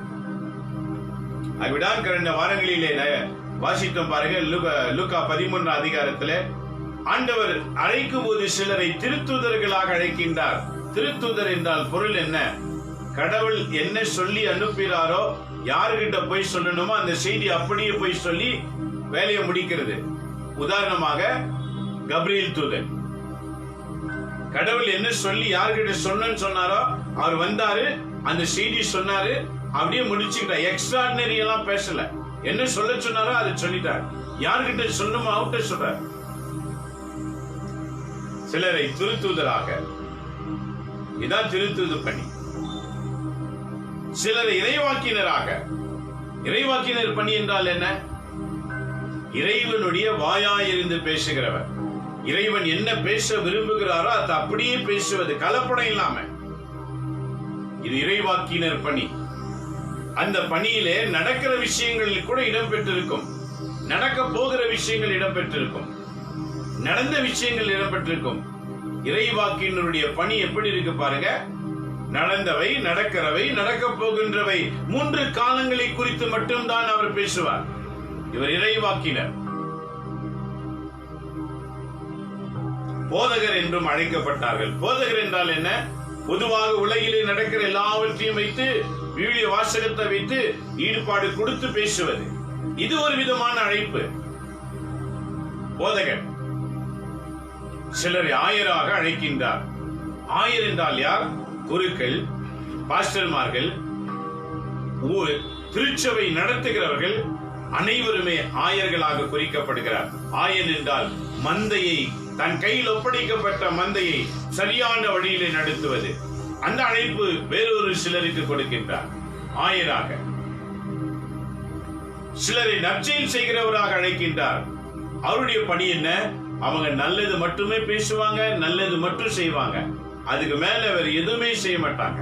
அவிடான் கடந்த வாரங்களிலே வாசித்தோம் பாருங்க. லூக்கா 13 அதிகாரத்தில் ஆண்டவர் அழைக்கும் போது சிலரை திருத்தூதர்களாக அழைக்கின்றார். திருத்தூதர் என்றால் பொருள் என்ன? கடவுள் என்ன சொல்லி அனுப்புகிறாரோ, யாருகிட்ட போய் சொல்லணுமோ அந்த செய்தி அப்படியே போய் சொல்லி வேலையை முடிக்கிறது. உதாரணமாக கப்ரியேல் தூதன். கடவுள் என்ன சொல்லி யாருகிட்ட சொன்னாரோ அவர் வந்தாரு, அந்த செய்தி சொன்னாரு, அப்படியே முடிச்சுக்கிட்டார். எக்ஸ்ட்ராடினரி எல்லாம் பேசல. என்ன சொல்ல சொன்னாரோ அதை சொல்லிட்டார். யாருகிட்ட சொல்லணுமோ அவர்கிட்ட சொல்றார். சிலரை திருத்தூதராக, இதான் திருத்தூது பணி. சிலரை இறைவாக்கினராக, இறைவாக்கினர் பணி என்றால் என்ன? இறைவனுடைய வாயாயிருந்து பேசுகிறவர். இறைவன் என்ன பேச விரும்புகிறாரோ அதை அப்படியே பேசுவது, கலப்படம் இல்லாம. இது இறைவாக்கினர் பணி. அந்த பணியிலே நடக்கிற விஷயங்களில் கூட இடம்பெற்றிருக்கும், நடக்க போகிற விஷயங்கள் இடம்பெற்றிருக்கும், நடந்த விஷயங்கள் இடம்பெற்றிருக்கும். இறைவாக்கினருடைய பணி எப்படி இருக்கு பாருங்க. நடந்தவை, நடக்கிறவை, நடக்க போகின்றவை, 3 காலங்களை குறித்து மட்டும்தான் அவர் பேசுவார். இவர் இறைவாக்கினர். போதகர் என்றும் அழைக்கப்பட்டார்கள். போதகர் என்றால் என்ன? பொதுவாக உலகிலே நடக்கிற எல்லாவற்றையும் வைத்து, விவிலிய வாசகத்தை வைத்து ஈடுபாடு கொடுத்து பேசுவது. இது ஒரு விதமான அழைப்பு. போதகர். சிலரை ஆயராக அழைக்கின்றார். ஆயர் என்றால் யார்? குருக்கள், பாஸ்டர்மார்கள், திருச்சபை நடத்துகிறவர்கள் அனைவருமே ஆயர்களாக குறிக்கப்படுகிறார். ஆயர் என்றால் மந்தையை, தன் கையில் ஒப்படைக்கப்பட்ட மந்தையை சரியான வழியிலே நடத்துவது. அந்த அழைப்பு வேறொரு சிலருக்கு கொடுக்கின்றார் ஆயராக. சிலரை நற்செயல் செய்கிறவராக அழைக்கின்றார். அவருடைய பணி என்ன? அவங்க நல்லது மட்டுமே பேசுவாங்க, நல்லது மட்டும் செய்வாங்க, அதுக்கு மேல வேற எதுவுமே செய்ய மாட்டாங்க.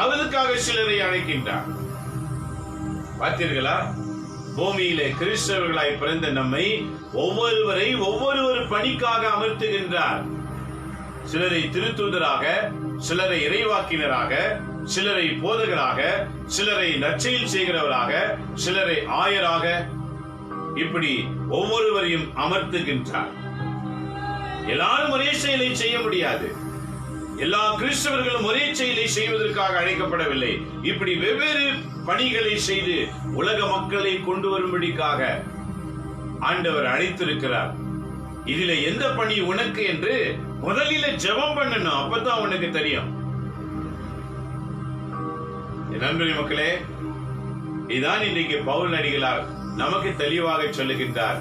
அவருக்காக சிலரை அழைக்கின்றார். பார்த்தீர்களா? பூமியிலே கிறிஸ்தவர்களாய் பிறந்த நம்மை ஒவ்வொருவரை ஒவ்வொரு பணிக்காக அமர்த்துகின்றார். சிலரை திருத்தூதராக, சிலரை இறைவாக்கினராக, சிலரை போதகராக, சிலரை நற்செயல் செய்கிறவராக, சிலரை ஆயராக, இப்படி ஒவ்வொருவரையும் அமர்த்துகின்றார். எல்லாரும் ஒரே செயலை செய்ய முடியாது. எல்லா கிறிஸ்தவர்களும் ஒரே செயலை செய்வதற்காக அழைக்கப்படவில்லை. இப்படி வெவ்வேறு பணிகளை செய்து உலக மக்களை கொண்டு வரும்படிக்காக ஆண்டவர் அழைத்திருக்கிறார். இதுல எந்த பணி உனக்கு என்று முதலில ஜெபம் பண்ணணும். அப்பதான் உனக்கு தெரியும். நண்பர்களே, மக்களே, இதான் இன்றைக்கு பவுல் அடிகளார் நமக்கு தெளிவாக சொல்லுகின்றார்.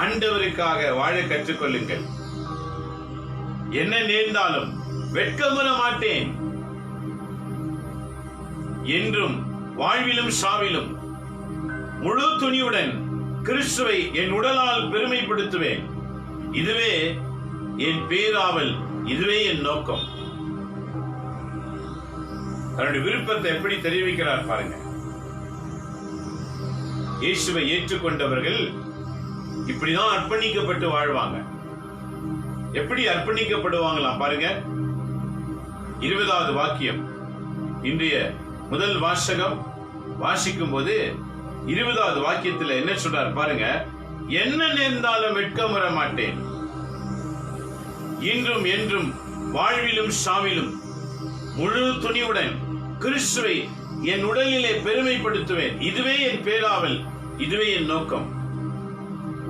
ஆண்டவருக்காக வாழ கற்றுக்கொள்ளுங்கள். என்ன நேர்ந்தாலும் வெட்கமுற மாட்டேன் என்றும் வாழ்விலும் சாவிலும் முழு துணியுடன் கிறிஸ்துவை என் உடலால் பெருமைப்படுத்துவேன். இதுவே என் பேராவல், இதுவே என் நோக்கம். தன்னுடைய விருப்பத்தை எப்படி தெரிவிக்கிறார் பாருங்க. இயேசுவை ஏற்றுக்கொண்டவர்கள் இப்படிதான் அர்ப்பணிக்கப்பட்டு வாழ்வாங்க. எப்படி அர்ப்பணிக்கப்படுவாங்களாம் பாருங்க. 20வது வாக்கியம், இன்றைய முதல் வாசகம் வாசிக்கும் போது 20வது வாக்கியத்தில் என்ன சொல்றார் பாருங்க. என்ன நேர்ந்தாலும் வெட்கமுற மாட்டேன், இன்றும் என்றும் வாழ்விலும் சாவிலும் முழு துணிவுடன் கிறிஸ்துவை என் உடலிலே பெருமைப்படுத்துவேன். இதுவே என் பேராவல், இதுவே என் நோக்கம்.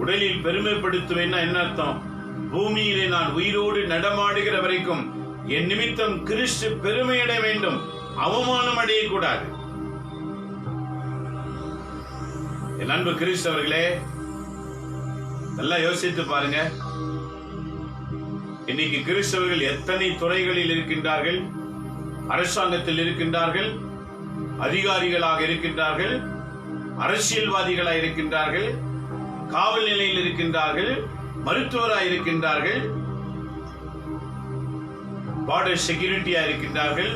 உடலில் பெருமைப்படுத்துவேன்னா என்ன அர்த்தம்? பூமியிலே நான் உயிரோடு நடமாடுகிற வரைக்கும் என் நிமித்தம் கிறிஸ்து பெருமையடைய வேண்டும், அவமானம் அடையக்கூடாது. என் அன்பு கிறிஸ்தவர்களே, நல்லா யோசித்து பாருங்க. இன்னைக்கு கிறிஸ்தவர்கள் எத்தனை துறைகளில் இருக்கின்றார்கள்? அரசாங்கத்தில் இருக்கின்றார்கள், அதிகாரிகளாக இருக்கின்றார்கள், அரசியல்வாதிகளாக இருக்கின்றார்கள், காவல் நிலையில் இருக்கின்றார்கள், மருத்துவராக இருக்கின்றார்கள், பார்டர் செக்யூரிட்டியா இருக்கின்றார்கள்,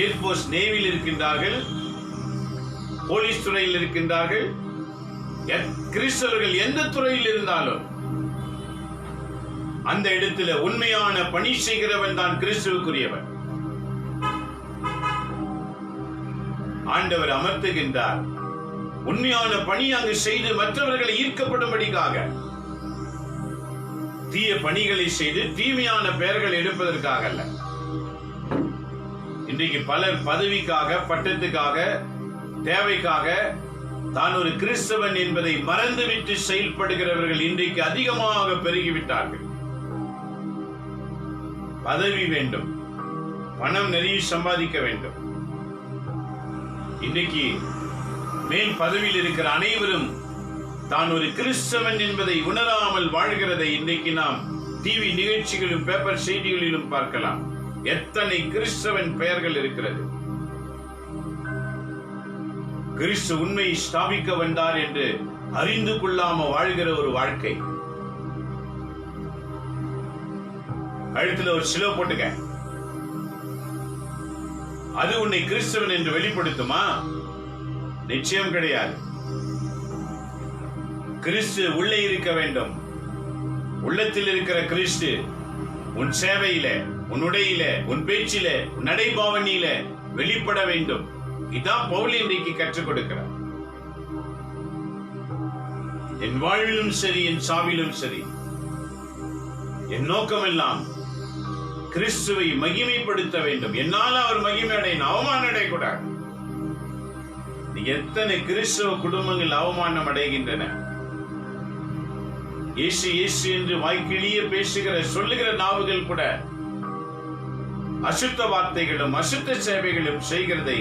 ஏர்போர்ஸ் நேவியில் இருக்கின்றார்கள், போலீஸ் துறையில் இருக்கின்றார்கள். கிறிஸ்தவர்கள் எந்த துறையில் இருந்தாலும் அந்த இடத்துல உண்மையான பணி செய்கிறவன் தான் கிறிஸ்துவுக்குரியவன். ஆண்டவர் அமர்த்துகின்றார். உண்மையான பணி அங்கு செய்து மற்றவர்களை ஈர்க்கப்படும்படிக்காக. தீய பணிகளை செய்து தீமையான பெயர்கள் எடுப்பதற்காக அல்ல. இன்றைக்கு பலர் பதவிக்காக, பட்டத்துக்காக, தேவைக்காக தான் ஒரு கிறிஸ்தவன் என்பதை மறந்துவிட்டு செயல்படுகிறவர்கள் இன்றைக்கு அதிகமாக பெருகிவிட்டார்கள். பதவி வேண்டும், பணம் நிறைய சம்பாதிக்க வேண்டும். இன்றைக்கு மேல் பதவியில் இருக்கிற அனைவரும் தான் ஒரு கிறிஸ்தவன் என்பதை உணராமல் வாழ்கிறதை இன்றைக்கு நாம் டிவி நிகழ்ச்சிகளிலும் பேப்பர் செய்திகளிலும் பார்க்கலாம். எத்தனை கிறிஸ்தவன் பெயர்கள் இருக்கிறது. கிறிஸ்து உண்மையை ஸ்தாபிக்க வந்தார் என்று அறிந்து கொள்ளாம வாழ்கிற ஒரு வாழ்க்கை. கழுத்துல ஒரு சிலுவை போட்டுக்க, அது உன்னை கிறிஸ்தவன் என்று வெளிப்படுத்துமா? நிச்சயம் கிடையாது. கிறிஸ்து உள்ளே இருக்க வேண்டும். உள்ளத்தில் இருக்கிற கிறிஸ்து உன் சேவையில, உன் உடையில, உன் பேச்சில, உன் நடைபாவனையில வெளிப்பட வேண்டும். இதான் பவுல் இன்றைக்கு கற்றுக் கொடுக்கிறார். என் வாழ்விலும் சரி, என் சாவிலும் சரி, என் நோக்கம் எல்லாம் கிறிஸ்துவை மகிமைப்படுத்த வேண்டும். என்னால் அவர் மகிமை அடையணும், அவமானம் அடையக்கூடாது. எத்தனை கிறிஸ்தவ குடும்பங்கள் அவமானம் அடைகின்றன. இயேசு இயேசு என்று வாய்க்கிழிய பேசுகிற சொல்லுகிற நாவுகள் கூட அசுத்த வார்த்தைகளும் அசுத்த சேவைகளும் செய்கிறதை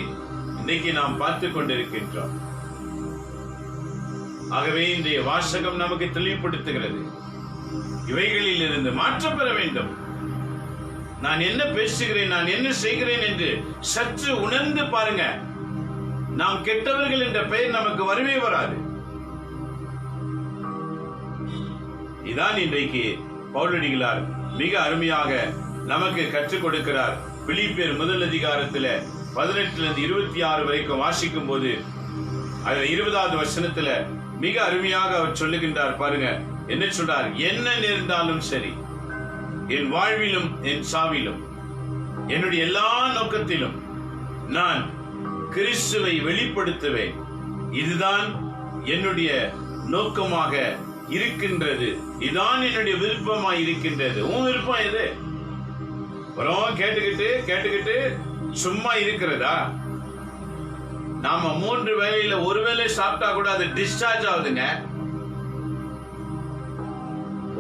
இன்னைக்கு நாம் பார்த்து கொண்டிருக்கின்றோம். ஆகவே இன்றைய வாசகம் நமக்கு தெளிவுபடுத்துகிறது, இவைகளில் இருந்து மாற்றம் பெற வேண்டும். நான் என்ன பேசுகிறேன், நான் என்ன செய்கிறேன் என்று சற்று உணர்ந்து பாருங்க. நாம் கெட்டவர்கள் என்ற பெயர் நமக்கு வரவே வராது. இதான் இன்றைக்கு பவுலடிகளார் மிக அருமையாக நமக்கு கற்றுக் கொடுக்கிறார். பிலிப்பியர் முதல் அதிகாரத்தில் 18-26 வரைக்கும் வாசிக்கும் போது அதில் 20வது வசனத்துல மிக அருமையாக அவர் சொல்லுகின்றார். பாருங்க என்ன சொல்றார், என்ன நேர்ந்தாலும் சரி, என் வாழ்விலும் என் சாவிலும் என்னுடைய எல்லா நோக்கத்திலும் நான் கிறிஸ்துவை வெளிப்படுத்துவேன். இதுதான் என்னுடைய நோக்கமாக இருக்கின்றது. இதுதான் என்னுடைய விருப்பமாய் இருக்கின்றது. உன் விருப்பம் எது? கேட்டுக்கிட்டு சும்மா இருக்கிறதா? நாம 3 வேளையில ஒரு வேளை சாப்பிட்டா கூட அது டிஸ்சார்ஜ் ஆகுதுங்க.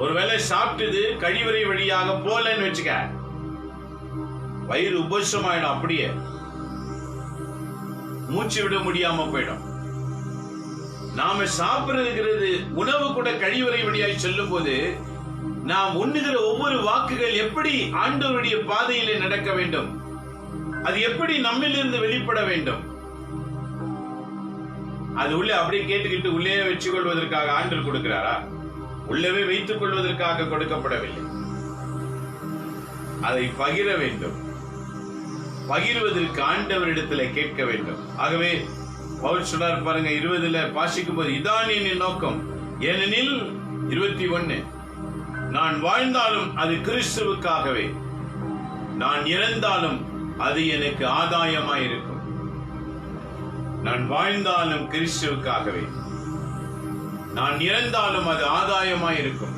ஒருவேளை சாப்பிட்டது கழிவறை வழியாக போலன்னு வச்சுக்க, வயிறு உபசமாயிடும், அப்படியே மூச்சு விட முடியாம போயிடும். நாம சாப்பிடுறது உணவு கூட கழிவறை வழியாய் செல்லும் போது நாம் உண்ணுகிற ஒவ்வொரு வாக்குகள் எப்படி ஆண்டவருடைய பாதையிலே நடக்க வேண்டும், அது எப்படி நம்மிலிருந்து வெளிப்பட வேண்டும், அது உள்ளே அப்படியே கேட்டுக்கிட்டு உள்ளே வச்சுக் கொள்வதற்காக ஆண்டவர் கொடுக்கிறாரா? உள்ளவே வைத்துக் கொள்வதற்காக கொடுக்கப்படவில்லை. அதை பகிர வேண்டும். பகிர்வதற்கு ஆண்டவரிடத்தில் கேட்க வேண்டும். ஆகவே பவுல் சொன்னார் பாருங்க 20ல வாசிக்கும் போது, இதான் என் நோக்கம். ஏனெனில் 21, நான் வாழ்ந்தாலும் அது கிறிஸ்துவுக்காகவே, நான் இறந்தாலும் அது எனக்கு ஆதாயமாயிருக்கும். நான் வாழ்ந்தாலும் கிறிஸ்துவுக்காகவே, நான் இறந்தாலும் அது ஆதாயமாயிருக்கும்.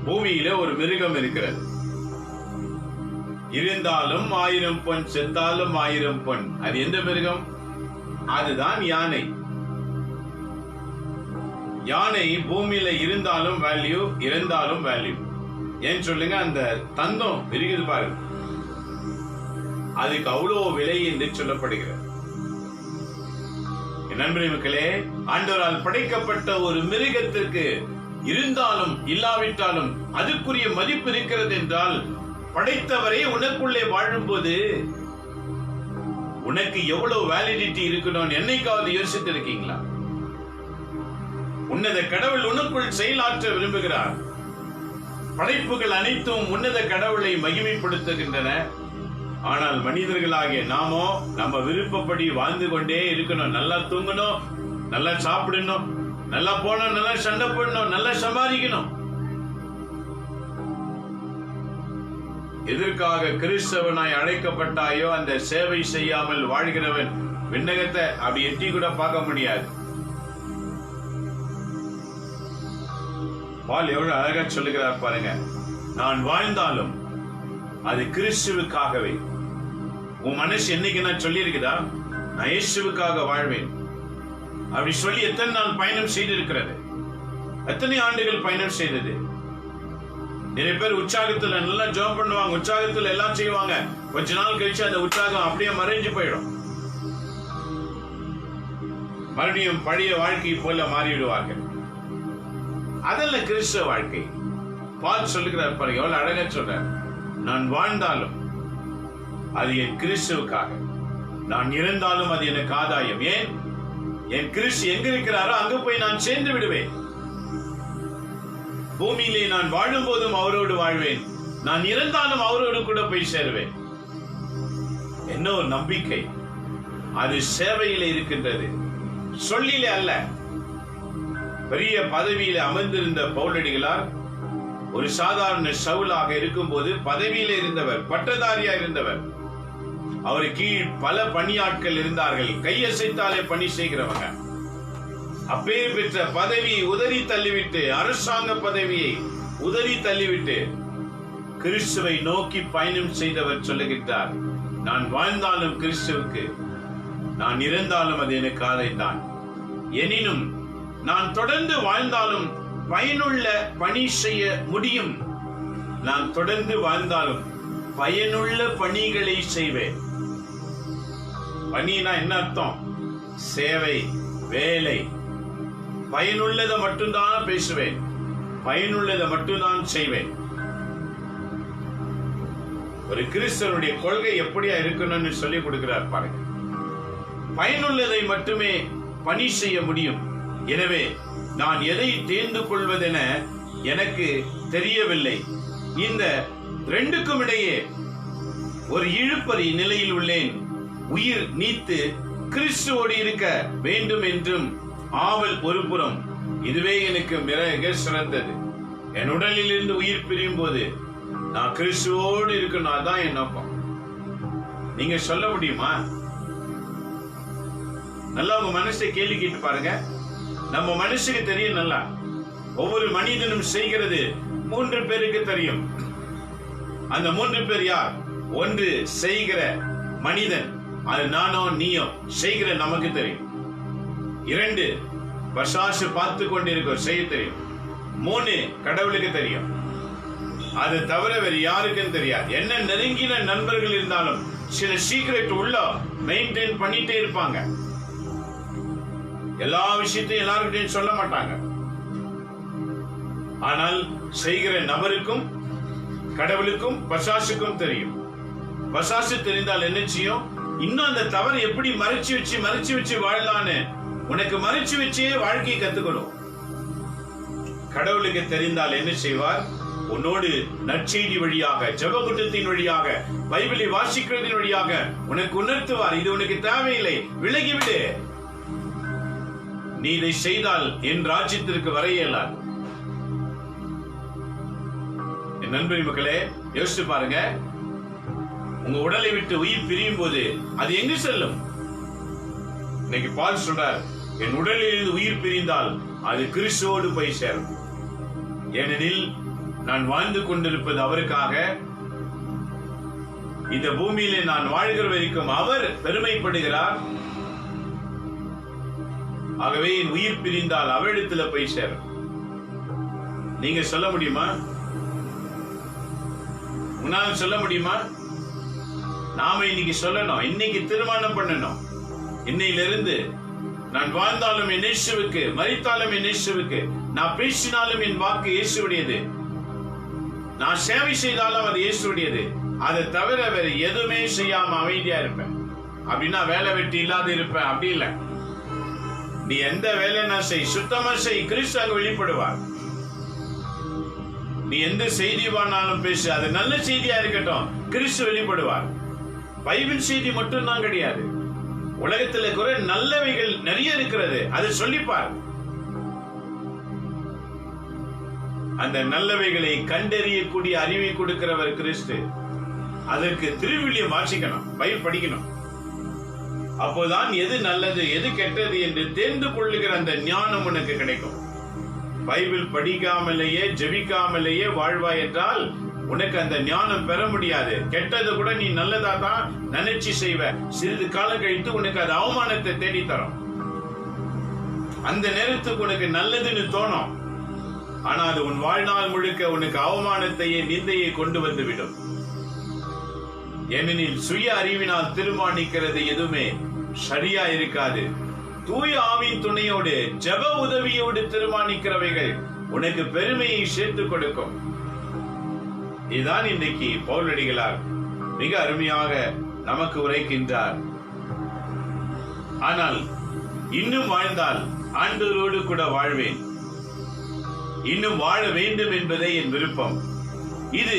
பூமியில ஒரு மிருகம் இருக்கிறது. இருந்தாலும் 1000 பொன், செத்தாலும் 1000 பொன். அது எந்த மிருகம்? அதுதான் யானை. யானை பூமியில இருந்தாலும் வேல்யூ, இறந்தாலும் வேல்யூ. ஏன் சொல்லுங்க? அந்த தந்தம் இருக்குது பாருங்க, அதுக்கு அவ்வளவு விலை என்று சொல்லப்படுகிறது. நண்பரே மக்களே, ஆண்டவரால் படைக்கப்பட்ட ஒரு மிருகத்திற்கு இருந்தாலும் இல்லாவிட்டாலும் அதுக்குரிய மதிப்பு இருக்கிறது என்றால், படைத்தவரே உனக்குள்ளே வாழும்போது உனக்கு எவ்வளவு வேலிடிட்டி இருக்கணும் என்னைக்காவது யோசித்து இருக்கீங்களா? உன்னத கடவுள் உனக்குள் செயலாற்ற விரும்புகிறார். படைப்புகள் அனைத்தும் உன்னத கடவுளை மகிமைப்படுத்துகின்றன. ஆனால் மனிதர்களாகிய நாமோ நம்ம விருப்பப்படி வாழ்ந்து கொண்டே இருக்கணும். நல்லா தூங்கணும், நல்லா சாப்பிடணும், நல்லா போனோம், நல்லா சண்டை போடணும், நல்லா சம்பாதிக்கணும். எதற்காக கிறிஸ்தவனாய் அழைக்கப்பட்டாயோ அந்த சேவை செய்யாமல் வாழ்கிறவன் விண்ணகத்தை அப்படி எட்டி கூட பார்க்க முடியாது. பால் எவ்வளவு அழகா சொல்லுகிறார் பாருங்க, நான் வாழ்ந்தாலும் அது கிறிஸ்துவுக்காகவே. உன் மனசு என்னைக்கு நான் சொல்லி இருக்குதா, நான் இயேசுவுக்காக வாழ்வேன் அப்படி சொல்லி எத்தனை நாள் பயணம் செய்திருக்கிறது? எத்தனை ஆண்டுகள் பயணம் செய்தது? நிறைய பேர் உற்சாகத்துல நல்லா ஜெபம் பண்ணுவாங்க, உற்சாகத்துல எல்லாம் செய்வாங்க. கொஞ்ச நாள் கழிச்சு அந்த உற்சாகம் அப்படியே மறைஞ்சு போயிடும். மறுபடியும் பழைய வாழ்க்கை போல மாறிவிடுவார்கள். அதல்ல கிறிஸ்தவ வாழ்க்கை. பால் சொல்லுகிறார் பாருங்க, எவ்வளவு அழகா சொல்றார், நான் வாழ்ந்தாலும் அது என் கிறிஸ்துவுக்காக. நான் இறந்தாலும் அது எனக்கு ஆதாயம். ஏன்? என் கிறிஸ்து எங்க இருக்கிறாரோ அங்கு போய் நான் சேர்ந்து விடுவேன். பூமியிலே நான் வாழும் போதும் அவரோடு வாழ்வேன், நான் இறந்தாலும் அவரோடு கூட போய் சேருவேன். என்ன ஒரு நம்பிக்கை! அது சேவையில இருக்கின்றது, சொல்லிலே அல்ல. பெரிய பதவியில அமர்ந்திருந்த பவுலடிகளார் ஒரு சாதாரண சவுலாக இருக்கும் போது பதவியில இருந்தவர், பட்டதாரியா இருந்தவர். அவர் கீழ் பல பணியாட்கள் இருந்தார்கள், கையசைத்தாலே பணி செய்கிறவங்க. அப்பேர் பெற்ற பதவியை உதறி தள்ளிவிட்டு, அரசாங்க பதவியை உதறி தள்ளிவிட்டு கிறிஸ்துவை நோக்கி பயணம் செய்தவர் சொல்லுகின்றார், நான் வாழ்ந்தாலும் கிறிஸ்துவுக்கு, நான் இறந்தாலும் அது எனக்கு ஆதாயம்தான். எனினும் நான் தொடர்ந்து வாழ்ந்தாலும் பயனுள்ள பணி செய்ய முடியும். நான் தொடர்ந்து வாழ்ந்தாலும் பயனுள்ள பணிகளை செய்வேன். பணினா என்ன அர்த்தம்? சேவை, வேலை. பயனுள்ளதை மட்டும்தான் பேசுவேன், பயனுள்ளதை மட்டும்தான் செய்வேன். ஒரு கிறிஸ்தவனுடைய கொள்கை எப்படியா இருக்கணும்னு சொல்லி கொடுக்கிறார் பாருங்க. பயனுள்ளதை மட்டுமே பணி செய்ய முடியும். எனவே நான் எதை தேர்ந்து கொள்வதென எனக்கு தெரியவில்லை. இந்த ரெண்டுக்கும் இடையே ஒரு இழுபறி நிலையில் உள்ளேன். உயிர் நீத்து கிறிஸ்துவோடு இருக்க வேண்டும் என்றும் ஆவல் ஒரு புறம். இதுவே எனக்கு மிக சிறந்தது. என் உடலில் இருந்து உயிர் பிரியும் போது நான் கிறிஸ்துவோடு இருக்கணும், அதான் என் நோக்கம். நீங்க சொல்ல முடியுமா? நல்லா உங்க மனசை கேள்வி கேட்டு பாருங்க. நம்ம மனுஷனுக்கு தெரியும் நல்லா. ஒவ்வொரு மனிதனும் செய்கிறது 3 பேருக்கு தெரியும். அந்த 3 பேர் யார்? ஒன்று செய்கிற மனிதன், அது நானோ நீயோ செய்கிற நமக்கு தெரியும். 2 பசாசு பார்த்து கொண்டிருக்க செய்ய தெரியும். 3 கடவுளுக்கு தெரியும். அது தவிர வேறு யாருக்கும் தெரியாது. என்ன நெருங்கின நண்பர்கள் இருந்தாலும் சில சீக்ரெட் உள்ள மெயின்டைன் பண்ணிட்டே இருப்பாங்க. எல்லா விஷயத்தையும் எல்லாருக்கிட்டையும் சொல்ல மாட்டாங்க. ஆனால் செய்கிற நபருக்கும் கடவுளுக்கும் பசாசுக்கும் தெரியும். பசாசு தெரிந்தால் என்ன செய்யும்? இன்னும் அந்த தவறு எப்படி மறைச்சு வச்சு வாழலான்னு உனக்கு மறைச்சு வச்சே வாழ்க்கையை கத்துக்கணும். கடவுளுக்கு தெரிந்தால் என்ன செய்வார்? உன்னோடு நற்செய்தி வழியாக, ஜெபக்கூட்டத்தின் வழியாக, பைபிளை வாசிக்கிறதின் வழியாக உனக்கு உணர்த்துவார். இது உனக்கு தேவையில்லை, விலகிவிடு. நீ இதை செய்தால் என் ராஜ்யத்திற்கு வர இயலாது. என் நண்பரி மக்களே, யோசிச்சு பாருங்க. உங்க உடலை விட்டு உயிர் பிரியும் போது அது எங்கு செல்லும்? இன்னைக்கு பால் சொல்றார், என் உடலில் இருந்து உயிர் பிரிந்தால் அது கிறிஸ்துவோடு போய் சேரும். ஏனெனில் நான் வாழ்ந்து கொண்டிருப்பது அவருக்காக. இந்த பூமியிலே நான் வாழ்கிற வரைக்கும் அவர் பெருமைப்படுகிறார். ஆகவே என் உயிர் பிரிந்தால் அவரிடத்துல போய் சேரும். நீங்க சொல்ல முடியுமா? உன்னால சொல்ல முடியுமா? நாம இன்னைக்கு சொல்லணும், இன்னைக்கு தீர்மானம் பண்ணணும். இன்னையிலிருந்து நான் வாழ்ந்தாலும் என் இயேசுவுக்கு, மரித்தாலும் என் இயேசுவுக்கு, நான் பேசினாலும் என் வாக்கு இயேசுவுடையது, நான் சேவை செய்தாலும் அது இயேசுவுடையது. அதை தவிர வேற எதுவுமே செய்யாம அமைதியா இருப்பேன். அப்படின்னா வேலை வெட்டி இல்லாத இருப்பேன் அப்படி இல்லை. நீ எந்த வேலைன்னா செய், சுத்தமா செய், கிறிஸ்து அங்க வெளிப்படுவார். நீ எந்த செய்தி வானாலும் பேசு, அது நல்ல செய்தியா இருக்கட்டும், கிறிஸ்து வெளிப்படுவார். பைபிள் செய்தி மட்டும் தான் கிடையாது, உலகத்துல கூட நல்லவைகள் நிறைய இருக்கிறது, அதை சொல்லிப்பார். அந்த நல்லவைகளை கண்டறியக்கூடிய அறிவை கொடுக்கிறவர் கிறிஸ்து. அதற்கு திருவிழியம் வாசிக்கணும், பைபிள் படிக்கணும். அப்போதான் எது நல்லது எது கெட்டது என்று தெரிந்து கொள்ளுகிற அந்த ஞானம் உனக்கு கிடைக்கும். பைபிள் படிக்காமலேயே ஜெபிக்காமலேயே வாழ்வாய் என்றால் உனக்கு அந்த ஞானம் பெற முடியாது. கெட்டது கூட நீ நல்லதா தான் நினைச்சு செய்வ. சிறிது காலம் கழித்து உனக்கு அது அவமானத்தை தேடி தரும். அந்த நேரத்துக்கு உனக்கு நல்லதுன்னு தோணும், ஆனா அது உன் வாழ்நாள் முழுக்க உனக்கு அவமானத்தையே நிந்தையை கொண்டு வந்து விடும். ஏனெனில் சுய அறிவினால் தீர்மானிக்கிறது எதுவுமே சரியா இருக்காது. தூய ஆவின் துணையோடு ஜெப உதவியோடு தீர்மானிக்கிறவைகள் உனக்கு பெருமையை சேர்த்துக் கொடுக்கும். இதுதான் இன்றைக்கு பவுலடிகளார் மிக அருமையாக நமக்கு உரைக்கின்றார். ஆனால் இன்னும் வாழ்ந்தால் ஆண்டவரோடு கூட வாழ்வேன், இன்னும் வாழ வேண்டும் என்பதே என் விருப்பம். இது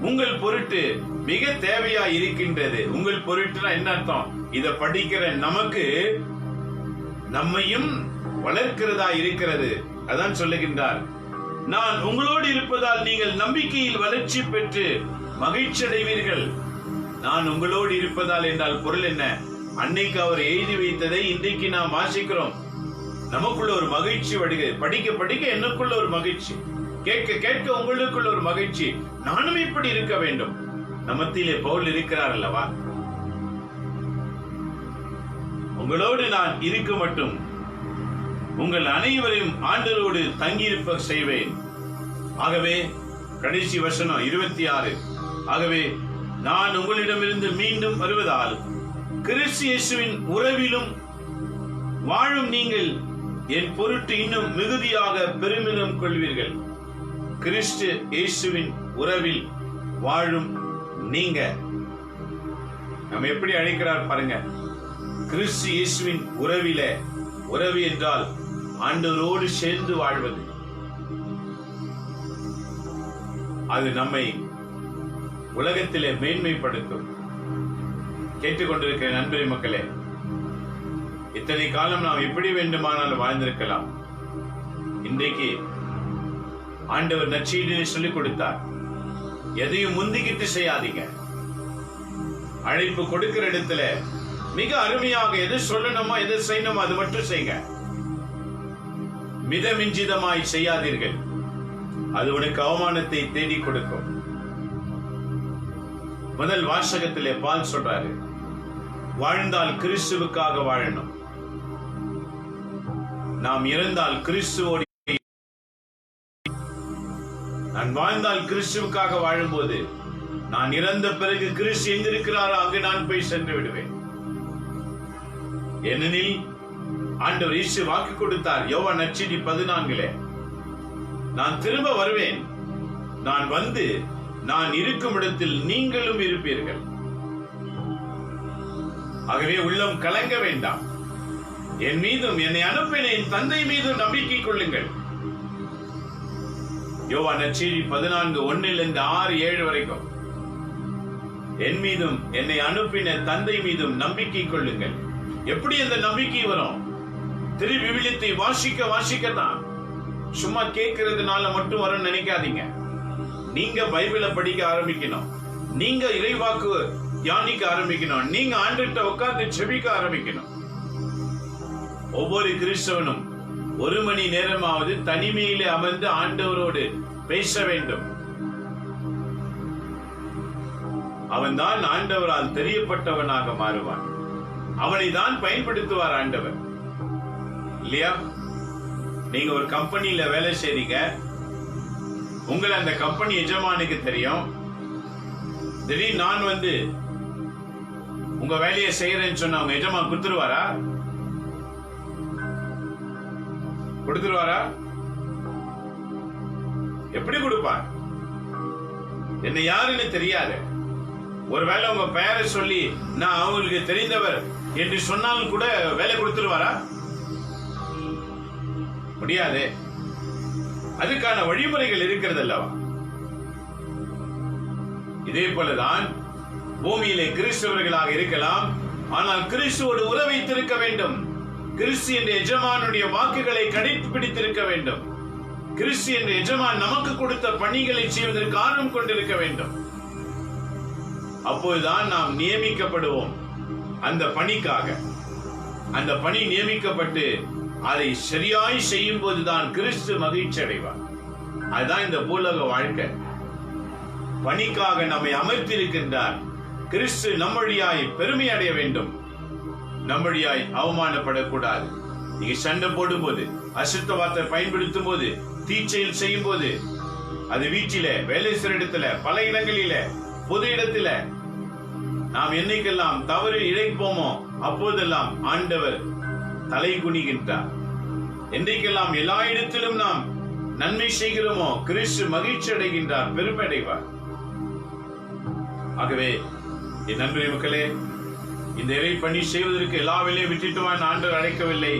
உங்கள் பொருட்டு மிக தேவையா இருக்கின்றது. உங்கள் பொருட்டுனா என்ன அர்த்தம்? இத படிக்கிற நமக்கு நம்மையும் வளர்க்கிறதா இருக்கிறது. அதான் சொல்லுகின்றார், நான் உங்களோடு இருப்பதால் நீங்கள் நம்பிக்கையில் வளர்ச்சி பெற்று மகிழ்ச்சி அடைவீர்கள். நான் உங்களோடு இருப்பதால் என்றால் பொருள் என்ன? அன்னைக்கு அவர் எழுதி வைத்ததை இன்றைக்கு நாம் வாசிக்கிறோம். நமக்குள்ள ஒரு மகிழ்ச்சி வருகிறது. படிக்க படிக்க எனக்குள்ள ஒரு மகிழ்ச்சி, கேட்க கேட்க உங்களுக்குள்ள ஒரு மகிழ்ச்சி. நானும் இப்படி இருக்க வேண்டும். நமத்திலே பவுல் இருக்கிறார் அல்லவா? உங்களோடு நான் இருக்க மட்டும் உங்கள் அனைவரையும் ஆண்டவரோடு தங்கியிருப்ப செய்வேன். ஆகவே கடைசி வசனம் 26, ஆகவே நான் உங்களிடமிருந்து மீண்டும் வருவதால் கிறிஸ்து இயேசுவின் உறவிலும் வாழும் நீங்கள் என் பொருட்டு இன்னும் மிகுதியாக பெருமிதம் கொள்வீர்கள். கிறிஸ்து இயேசுவின் உறவில் வாழும் நீங்க, நம்ம எப்படி அழைக்கிறார் பாருங்க. கிறிஸ்து இயேசுவின் உறவிலே, உறவு என்றால் ஆண்டவரோடு சேர்ந்து வாழ்வது. அது நம்மை உலகத்திலே மேன்மைப்படுத்தும். கேட்டுக்கொண்டிருக்கிற நண்பரே மக்களே, இத்தனை காலம் நாம் எப்படி வேண்டுமானாலும் வாழ்ந்திருக்கலாம். இன்றைக்கு ஆண்டவர் நற்செய்தியை சொல்லிக் கொடுத்தார். எதையும் முந்திக்கிட்டு செய்யாதீங்க. அழைப்பு கொடுக்கிற இடத்துல மிக அருமையாக எது சொல்லணுமோ எது செய்யணுமோ அது மட்டும் செய்யுங்க. மிதமிஞ்சிதமாய் செய்யாதீர்கள். அது உனக்கு அவமானத்தை தேடி கொடுக்கும். முதல் வாசகத்திலே பால் சொல்றாரு, வாழ்ந்தால் கிறிஸ்துவுக்காக வாழணும். நாம் இறந்தால் கிறிஸ்துவோடு, நான் வாழ்ந்தால் கிறிஸ்துவுக்காக வாழும்போது நான் இறந்த பிறகு கிறிஸ்து எங்கிருக்கிறாரோ அங்கு நான் போய் சென்று விடுவேன். ஏனெனில் ஆண்டவர் இயேசு வாக்கு கொடுத்தார். யோவான் நற்செய்தி 14, நான் திரும்ப வருவேன், நான் வந்து நான் இருக்கும் இடத்தில் நீங்களும் இருப்பீர்கள். ஆகவே உள்ளம் கலங்க வேண்டாம். என் மீதும் என்னை அனுப்பின என் தந்தை மீதும் நம்பிக்கை கொள்ளுங்கள். யோவான் நற்செய்தி 14:1-6-7 வரைக்கும், என் மீதும் என்னை அனுப்பின தந்தை மீதும் நம்பிக்கை கொள்ளுங்கள். எப்படி அந்த நம்பிக்கை வரும்? திரு விவிலியத்தை வாசிக்கத்தான். சும்மா கேட்கறதுனால மட்டும் வரும் நினைக்காதீங்க. நீங்க பைபிளை படிக்க ஆரம்பிக்கணும். நீங்க இறைவாக்கு தியானிக்க ஆரம்பிக்கணும். நீங்க ஆண்டவர்கிட்ட உட்கார்ந்து ஜெபிக்க ஆரம்பிக்கணும். ஒவ்வொரு கிறிஸ்தவனும் 1 மணி நேரமாவது தனிமையிலே அமர்ந்து ஆண்டவரோடு பேச வேண்டும். அவன்தான் ஆண்டவரால் தெரியப்பட்டவனாக மாறுவான். அவனை தான் பயன்படுத்துவார் ஆண்டவர், இல்லையா? நீங்க ஒரு கம்பெனியில வேலை செய்றீங்க. உங்களை அந்த கம்பெனி எஜமானுக்கு தெரியும். திடீர்னு நான் வந்து உங்க வேலையை செய்யறேன்னு சொன்ன உங்க எஜமான் கொடுத்துருவாரா? எப்படி கொடுப்பார்? என்ன யாருன்னு தெரியாது. ஒருவேளை உங்க பெயரை சொல்லி நான் அவங்களுக்கு தெரிந்தவர் என்று சொன்னாலும் கூட வேலை கொடுத்துருவாரா? முடியாது. அதுக்கான வழிமுறைகள் இருக்கிறது அல்லவா? இதே போலதான் பூமியிலே கிறிஸ்தவர்களாக இருக்கலாம், ஆனால் கிறிஸ்துவோடு உறவைத்திருக்க வேண்டும். கிறிஸ்து என்ற எஜமானுடைய வாக்குகளை கடைபிடித்திருக்க வேண்டும். கிறிஸ்து என்ற எஜமான் நமக்கு கொடுத்த பணிகளை செய்வதற்கு ஆர்வம் கொண்டிருக்க வேண்டும். அப்போதுதான் நாம் நியமிக்கப்படுவோம் அந்த பணிக்காக. அந்த பணி நியமிக்கப்பட்டு அதை சரியாய் செய்யும் போதுதான் கிறிஸ்து மகிழ்ச்சி அடைவார். அதுதான் இந்த பூலோக வாழ்க்கை. பணிக்காக நம்மை அமர்த்தியிருக்கின்றார். கிறிஸ்து நம்மழியாய் பெருமை அடைய வேண்டும், நம்மழியாய் அவமானப்படக்கூடாது. நீங்க சண்டை போடும் போது, அசுத்த வார்த்தை பயன்படுத்தும் போது, தீச்செயல் செய்யும் போது, அது வீட்டில, வேலை செய்ற இடத்துல, பல இடங்களில, பொது இடத்துல நாம் என்னைக்கெல்லாம் தவறு இழைப்போமோ அப்போதெல்லாம் ஆண்டவர் தலை குனிகின்றார். என்றைக்கெல்லாம் எல்லா இடத்திலும் நாம் நன்மை செய்கிறோமோ கிறிஸ்து மகிழ்ச்சி அடைகின்றார், பெருமை அடைவார். ஆகவே என் நண்பரே மக்களே, இந்த இறை பணி செய்வதற்கு எல்லா வேலையும் விட்டுட்டுவான் ஆண்டவர் அழைக்கவில்லை.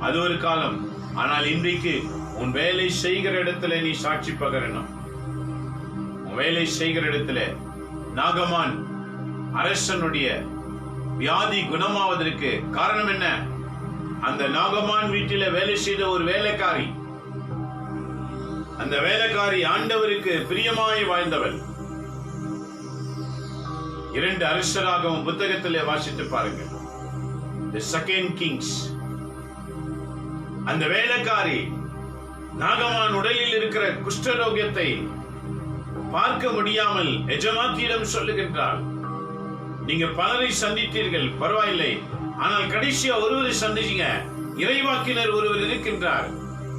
அது ஒரு காலம். ஆனால் இன்றைக்கு உன் வேலை செய்கிற இடத்துல நீ சாட்சி பகரணும். உன் வேலை செய்கிற இடத்துல நாகமான் அரசனுடைய வியாதி குணமாவதற்கு காரணம் என்ன? அந்த நாகமான் வீட்டில வேலை செய்த ஒரு வேலைக்காரி. அந்த வேலைக்காரி ஆண்டவருக்கு பிரியமாய் வாழ்ந்தவள். 2 அரசராகவும் புத்தகத்திலே வாசித்து பாருங்க. The Second Kings. அந்த வேலைக்காரி நாகமான் உடலில் இருக்கிற குஷ்டரோகத்தை பார்க்க முடியாமல் எஜமாத்தியிடம் சொல்லுகின்றாள், நீங்க பலரை சந்தித்தீர்கள், பரவாயில்லை, ஆனால் கடைசியா ஒருவரை சந்திச்சீங்க. இறைவாக்கினர் ஒருவர் இருக்கின்றார்,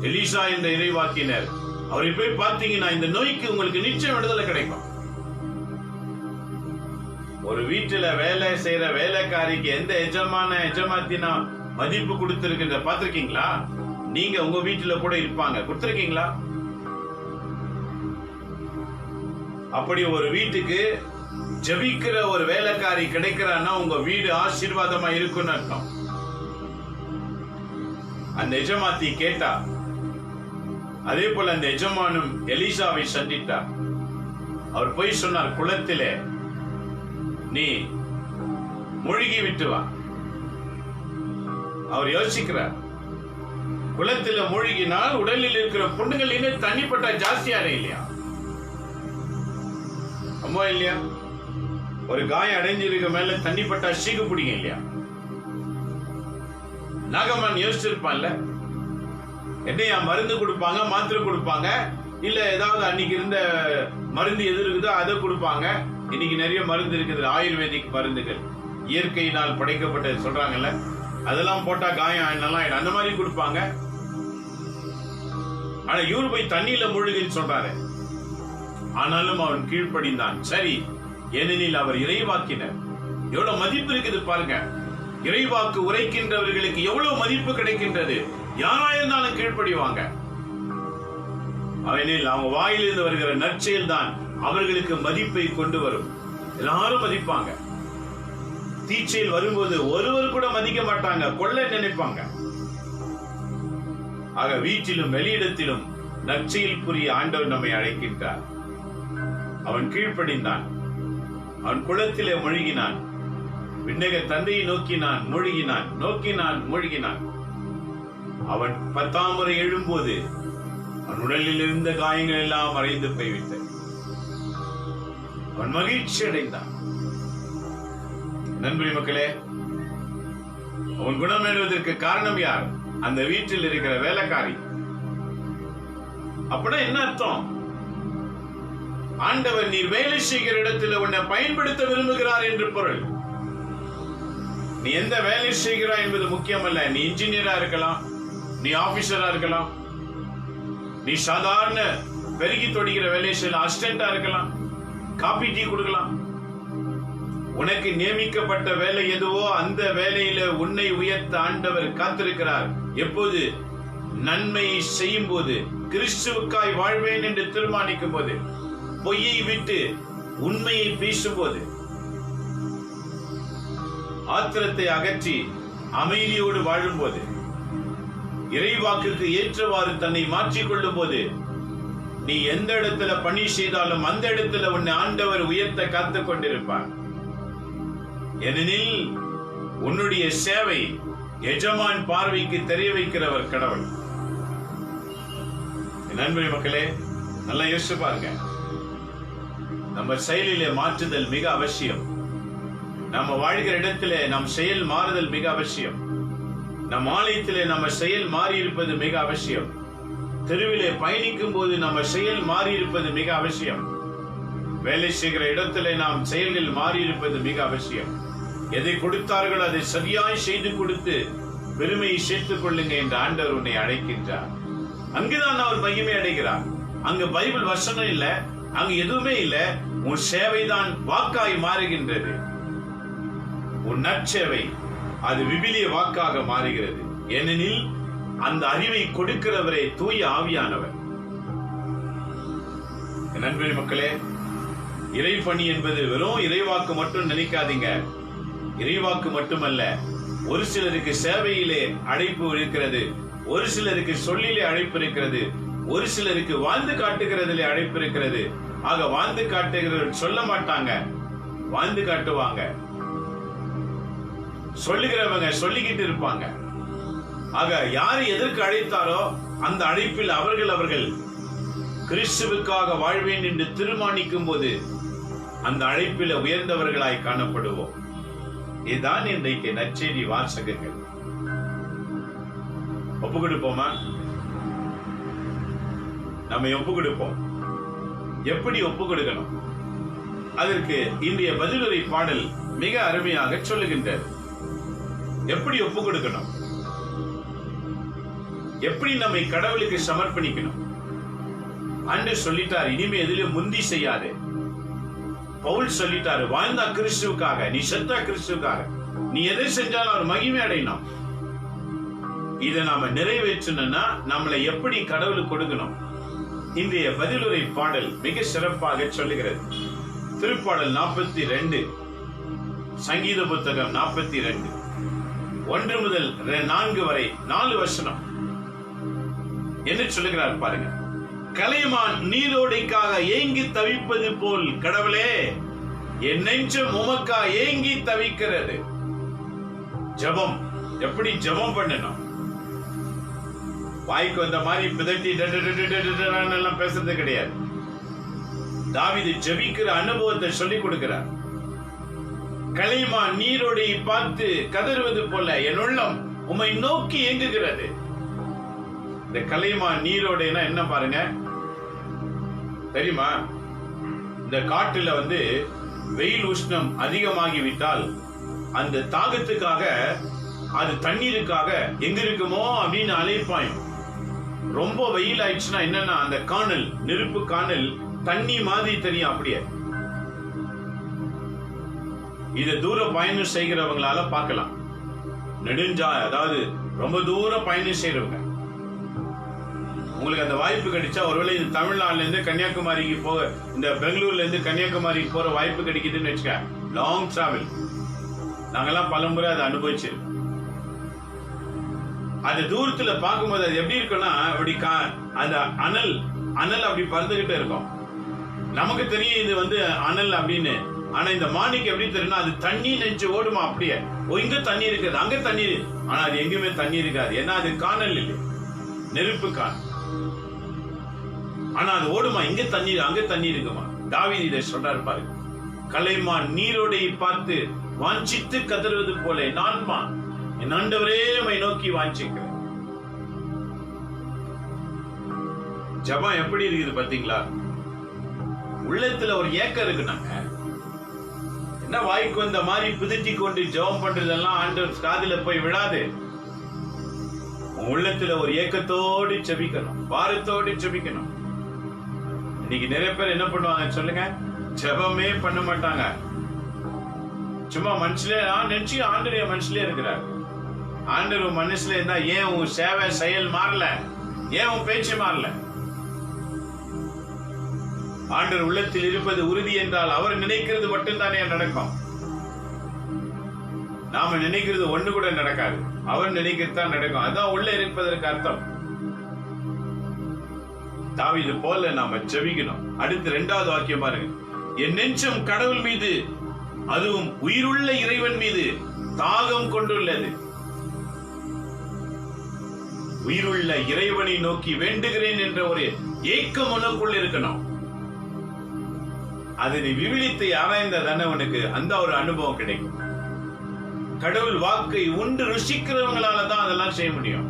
எலிசா என்ற இறைவாக்கினர். அவரை போய் பார்த்தீங்கன்னா இந்த நோய்க்கு உங்களுக்கு நிச்சயம் விடுதலை கிடைக்கும். ஒரு வீட்டுல வேலை செய்யற வேலைக்காரிக்கு எந்த எஜமாத்தினா மதிப்பு கொடுத்திருக்கின்ற பார்த்திருக்கீங்களா? நீங்க உங்க வீட்டுல கூட இருப்பாங்க, கொடுத்திருக்கீங்களா? அப்படி ஒரு வீட்டுக்கு ஜெபிக்கிற ஒரு வேலைக்காரி கிடைக்கிறான்னா உங்க வீடு ஆசீர்வாதமா இருக்குன்னு அர்த்தம். அந்த எஜமாத்தி கேட்டா. அதே போல அந்த எஜமானும் எலிசாவை சந்தித்தார். அவர் போய் சொன்னார், குளத்திலே நீ மூழ்கி விட்டு வா. அவர் யோசிக்கிறார், குளத்தில மூழ்கினால் உடலில் இருக்கிற புண்ணுகள் இன்னும் தண்ணிப்பட்டா ஜாஸ்தியான இல்லையா? அம்மா இல்லையா? ஒரு காயம் அடைஞ்சிருக்க மேல தண்ணிப்பட்டா சீக்கு பிடிக்கும் இல்லையா? நாகமான் யோசிச்சிருப்பான்ல, என்னையா மருந்து கொடுப்பாங்க, மாத்திரை கொடுப்பாங்க, இல்ல ஏதாவது அன்னைக்கு இருந்த மருந்து எது இருக்குதோ அதை கொடுப்பாங்க. இன்னைக்கு நிறைய மருந்து இருக்குது, ஆயுர்வேதிக் மருந்துகள், இயற்கையினால் படைக்கப்பட்டது சொல்றாங்கல்ல, அதெல்லாம் போட்டா காயம் நல்லா அந்த மாதிரி கொடுப்பாங்க. ஆனா இவரு போய் தண்ணியில முழுகுன்னு சொல்றாரு. ஆனாலும் அவன் கீழ்ப்படிந்தான். சரி, ஏனெனில் அவர் இறைவாக்கினர். எவ்வளவு மதிப்பு இருக்குது பாருங்க. இறைவாக்கு உரைக்கின்றவர்களுக்கு எவ்வளவு மதிப்பு கிடைக்கின்றது. யாராயிருந்தாலும் கீழ்ப்படிவாங்க. அவனில் அவங்க வாயிலிருந்து வருகிற நற்செயல் தான் அவர்களுக்கு மதிப்பை கொண்டு வரும். எல்லாரும் மதிப்பாங்க. தீச்செயல் வரும்போது ஒருவர் கூட மதிக்க மாட்டாங்க, கொள்ள நினைப்பாங்க. ஆக வீட்டிலும் வெளியிடத்திலும் நற்செயல் புரிய ஆண்டவர் நம்மை அழைக்கின்றார். அவன் கீழ்ப்படிந்தான். அவன் குளத்திலே மூழ்கினான். விண்ணக தந்தையை நோக்கினான், மூழ்கினான். அவன் 10ஆம் முறை எழும்போது அவன் உடலில் இருந்த காயங்கள் எல்லாம் மறைந்து போய்விட்டது. அவன் மகிழ்ச்சி அடைந்தான். நண்பரி மக்களே, அவன் குணமடைவதற்கு காரணம் யார்? அந்த வீட்டில் இருக்கிற வேலைக்காரி. அப்படின்னா என்ன அர்த்தம்? ஆண்டவர் நீ வேலை செய்கிற இடத்துல உன்னை பயன்படுத்த விரும்புகிறார் என்று பொருள். நீ எந்த வேலை செய்கிறாய் என்பது முக்கியமல்ல. நீ இன்ஜினியரா இருக்கலாம், நீ ஆபீசரா இருக்கலாம், நீ சாதாரண பெருகி தொடுகிற வேலை செய்யலாம், அசிஸ்டண்டா இருக்கலாம், காபி டீ கொடுக்கலாம். உனக்கு நியமிக்கப்பட்ட வேலை எதுவோ அந்த வேலையில உன்னை உயர்த்த ஆண்டவர் காத்திருக்கிறார். எப்போது? நன்மையை செய்யும் போது, கிறிஸ்துவுக்காய் வாழ்வேன் என்று தீர்மானிக்கும் போது, பொய்யை விட்டு உண்மையை பேசும்போது, ஆத்திரத்தை அகற்றி அமைதியோடு வாழும் போது, இறைவாக்குக்கு ஏற்றவாறு தன்னை மாற்றிக்கொள்ளும் போது, நீ எந்த இடத்துல பணி செய்தாலும் அந்த இடத்துல உன்னை ஆண்டவர் உயர்த்த காத்துக் கொண்டிருப்பார். ஏனெனில் உன்னுடைய சேவை எஜமான் பார்வைக்கு தெரிய வைக்கிறவர் கடவுள். நண்பரே மக்களே, நல்லா யோசிச்சு பாருங்க. நம்ம செயலிலே மாற்றுதல் மிக அவசியம். நம்ம வாழ்கிற இடத்திலே நம் செயல் மாறுதல் மிக அவசியம். நம் ஆலயத்திலே நம்ம செயல் மாறி இருப்பது மிக அவசியம். தெருவிலே பயணிக்கும் போது நம்ம செயல் மாறி இருப்பது மிக அவசியம். வேலை செய்கிற இடத்திலே நாம் செயல்கள் மாறி இருப்பது மிக அவசியம். எதை கொடுத்தார்கள் அதை சரியாய் செய்து கொடுத்து பெருமையை சேர்த்துக் கொள்ளுங்க என்று ஆண்டவர் உன்னை அழைக்கின்றார். அங்குதான் அவர் மகிமை அடைகிறார். அங்கு பைபிள் வசனம் இல்ல, அங்கு எதுவுமே இல்ல. உன் சேவைதான் வாக்காய் மாறுகின்றது. உன் நற்சேவை அது விவிலிய வாக்காக மாறுகிறது. ஏனெனில் அந்த அறிவை கொடுக்கிறவரே தூய ஆவியானவர். நண்பரே மக்களே, இறைப்பணி என்பது வெறும் இறைவாக்கு மட்டும் நினைக்காதீங்க. இறைவாக்கு மட்டுமல்ல, ஒரு சிலருக்கு சேவையிலே அழைப்பு இருக்கிறது, ஒரு சிலருக்கு சொல்லிலே அழைப்பு இருக்கிறது, ஒரு சிலருக்கு வாழ்ந்து காட்டுகிறதிலே அழைப்பு இருக்கிறது. ஆக வாழ்ந்து காட்டுகிறவர்கள் சொல்ல மாட்டாங்க, வாழ்ந்து காட்டுவாங்க. சொல்லுகிறவங்க சொல்லிக்கிட்டு இருப்பாங்க. ஆக யாரு எதற்கு அழைத்தாரோ அந்த அழைப்பில் அவர்கள் கிறிஸ்துவுக்காக வாழ்வேன் என்று தீர்மானிக்கும் போது அந்த அழைப்பில் உயர்ந்தவர்களாய் காணப்படுவோம். இதுதான் இன்றைக்கு நற்செய்தி வாசகங்கள். ஒப்பு கொடுப்போமா? நம்ம ஒப்பு கொடுப்போம். எப்படி ஒப்பு கொடுக்கணும்? அதற்கு இன்றைய பதிலுரை பாடல் மிக அருமையாக சொல்லுகின்றது. எப்படி ஒப்பு கொடுக்கணும், எப்படி நம்மை கடவுளுக்கு சமர்ப்பணிக்கணும். அன்று சொல்லிட்டார், இனிமே எதிலும் முந்தி செய்யாதே. பவுல் சொல்லிட்டாரு, வாழ்ந்தா கிறிஸ்துவுக்காக, நீ செத்தா கிறிஸ்துவுக்காக. நீ எதை செஞ்சாலும் அவர் மகிமை அடையணும். இதை நாம நிறைவேற்றணும்னா நம்மளை எப்படி கடவுளுக்கு கொடுக்கணும்? இன்றைய பதிலுரை பாடல் மிக சிறப்பாக சொல்லுகிறது. திருப்பாடல் 42, சங்கீத புத்தகம் 42, 1 முதல் 4 வரை 4 வசனம் என்ன சொல்லுகிறார் பாருங்க. கலைமான் நீரோடைக்காக ஏங்கி தவிப்பது போல் கடவுளே, என் நெஞ்சம் உமக்கா ஏங்கி தவிக்கிறது. ஜெபம் எப்படி ஜெபம் பண்ணணும்? வாய்க்கு வந்த மாதிரி பிதட்டி எல்லாம் பேசுறது கிடையாது. தாவீது ஜெபிக்கிற அனுபவத்தை சொல்லிக் கொடுக்கிறார். கலைமான் நீரோடையை பார்த்து கதறுவது போல என் உள்ளம் உம்மை நோக்கி ஏங்குகிறது. இந்த கலைமான் நீரோடைனா என்ன பாருங்க, தெரியுமா? இந்த காட்டுல வெயில் உஷ்ணம் அதிகமாகிவிட்டால் அந்த தாகத்துக்காக, அது தண்ணீருக்காக எங்க இருக்குமோ அப்படின்னு அலைப்பாயும். ரொம்ப வெயில் ஆயிடுச்சுன்னா என்னன்னா, அந்த காணல், நெருப்பு காணல் தண்ணி மாதிரி தெரியும். அப்படியே இத தூர பயணம் செய்கிறவங்களால பார்க்கலாம். நெடுஞ்சாலை, அதாவது ரொம்ப தூரம் பயணம் செய்யறவங்க, உங்களுக்கு அந்த வாய்ப்பு கிடைச்சா, ஒருவேளை இந்த தமிழ்நாடுல இருந்து கன்னியாகுமரிக்கு போக, இந்த பெங்களூர்ல இருந்து கன்னியாகுமரிக்கு போற வாய்ப்பு கிடைக்குதுன்னு வச்சுக்க, லாங் டிராவல். நாங்கெல்லாம் பலமுறை அதை அனுபவிச்சிருக்கோம். அந்த தூரத்துல பார்க்கும்போது அது எப்படி இருக்குன்னா, அப்படி அந்த அனல் அப்படி பறந்துகிட்டே இருக்கும். நமக்கு தெரியும் இது அனல் அப்படின்னு. ஆனா இந்த மானிக்கு எப்படி தெரியும்னா, அது தண்ணி நெஞ்சு ஓடுமா அப்படியே. இங்க தண்ணி இருக்குது, அங்க தண்ணி, ஆனா அது எங்குமே தண்ணி இருக்காது. ஏன்னா அது காணல் இல்லை, நெருப்பு காணல். ஆனா அது ஓடுமா, இங்க தண்ணி அங்க தண்ணி இருக்குமா. தாவீது இதை சொல்றாரு பாருங்க. கலைமான் நீரோடையை பார்த்து வாஞ்சித்து கதறுவது போல என் ஆன்மா என் ஆண்டவரே உம்மை நோக்கி வாஞ்சிக்கிறேன். ஜெபம் எப்படி இருக்குது பாத்தீங்களா? உள்ளத்துல ஒரு ஏக்கம் இருக்குனாங்க. என்ன வாய்க்கு வந்த மாதிரி பிதிட்டி கொண்டு ஜெபம் பண்றதெல்லாம் ஆண்டவர் காதுல போய் விழாது. உள்ளத்துல ஒரு ஏக்கத்தோடு ஜெபிக்கணும், பாரத்தோடு ஜெபிக்கணும். இன்னைக்கு நிறைய பேர் என்ன பண்ணுவாங்க சொல்லுங்க? ஜெபமே பண்ண மாட்டாங்க. சும்மா மனுஷலே நினைச்சு ஆண்டவர் மனுஷலே இருக்கிறார். ஆண்டவர் மனுஷல இருந்தா ஏன் உன் சேவை செயல் மாறல? ஏன் உன் பேச்சு மாறல? ஆண்டவர் உள்ளத்தில் இருப்பது உறுதி என்றால் அவர் நினைக்கிறது மட்டும்தானே நடக்கும். நாம நினைக்கிறது ஒண்ணு கூட நடக்காது. அவர் நினைக்கிறது தான் நடக்கும். அதான் உள்ள இருப்பதற்கு அர்த்தம். தாவீது போல நாம ஜெபிக்கணும். அடுத்து 2வது வாக்கியம் பாருங்க. என் நெஞ்சம் கடவுள் மீது, அதுவும் உயிருள்ள இறைவன் மீது தாகம் கொண்டுள்ளது. உயிருள்ள இறைவனை நோக்கி வேண்டுகிறேன் என்ற ஒரு ஏக்கம் உனக்குள்ள இருக்கணும். அதை நீ விவிலித்து ஆராய்ந்தாதானே உனக்கு அந்த ஒரு அனுபவம் கிடைக்கும். கடவுள் வாக்கை உண்டு ருசிக்கிறவங்களால தான் அதெல்லாம் செய்ய முடியும்.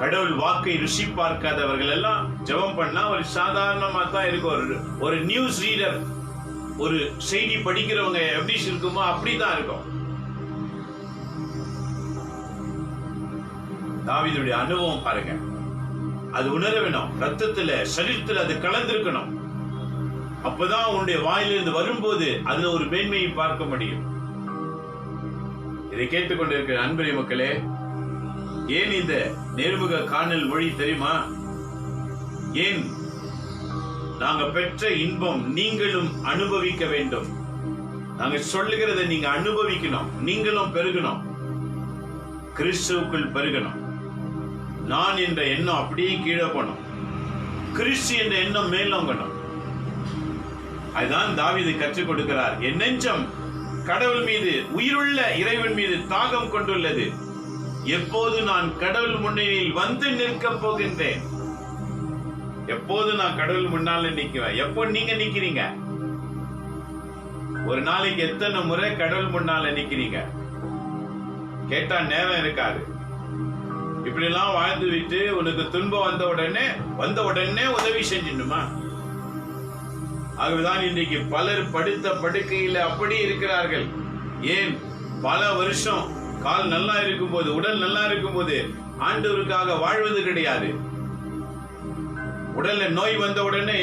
கடவுள் வாக்கை ருசி பார்க்காதவர்கள் எல்லாம் ஜெபம் பண்ணா ஒரு சாதாரணமா தான் இருக்கும். ஒரு நியூஸ் ரீடர், ஒரு செய்தி படிக்கிறவங்க எப்படி இருக்குமோ அப்படிதான் இருக்கும். தாவீதுடைய அனுபவம் பாருங்க. அது உணர வேணும். ரத்தத்துல, சரீரத்துல அது கலந்திருக்கணும். அப்பதான் உன்னுடைய வாயிலிருந்து வரும்போது அதுல ஒரு மேன்மையை பார்க்க முடியும். இதை கேட்டுக்கொண்டிருக்கிற அன்பரை மக்களே, ஏன் இந்த நேர்முக காணல் மொழி தெரியுமா? ஏன் நாங்க பெற்ற இன்பம் நீங்களும் அனுபவிக்க வேண்டும். நாங்க சொல்லுகிறத நீங்க அனுபவிக்கணும், நீங்களும் பெருகணும், கிறிஸ்துவுக்குள் பெருகணும். நான் என்ற எண்ணம் அப்படியே கீழே போகணும், கிறிஸ்து என்ற எண்ணம் மேலோங்கணும். அதுதான் தாவீது கற்றுக் கொடுக்கிறார். என் நெஞ்சம் கடவுள் மீது, உயிருள்ள இறைவன் மீது தாகம் கொண்டுள்ளது. எப்போது நான் கடவுள் முன்னிலையில் வந்து நிற்க போகின்றேன். எப்போது நான் கடவுள் முன்னால நிற்குவேன். எப்போ நீங்க நிக்கிறீங்க? ஒரு நாளைக்கு எத்தனை முறை கடவுள் முன்னால நிக்கிறீங்க? கேட்டா நேரம் இருக்காது. இப்படி எல்லாம் வாழ்ந்து விட்டு உனக்கு துன்பம் வந்த உடனே உதவி செஞ்சிடணுமா? ஆகவேதான் இன்றைக்கு பலர் படுத்த படுக்கையில் அப்படி இருக்கிறார்கள். ஏன்? பல வருஷம் கால் நல்லா இருக்கும் போது, உடல் நல்லா இருக்கும் போது ஆண்டவருக்காக வாழ்வது கிடையாது. உடல்ல நோய் வந்த உடனே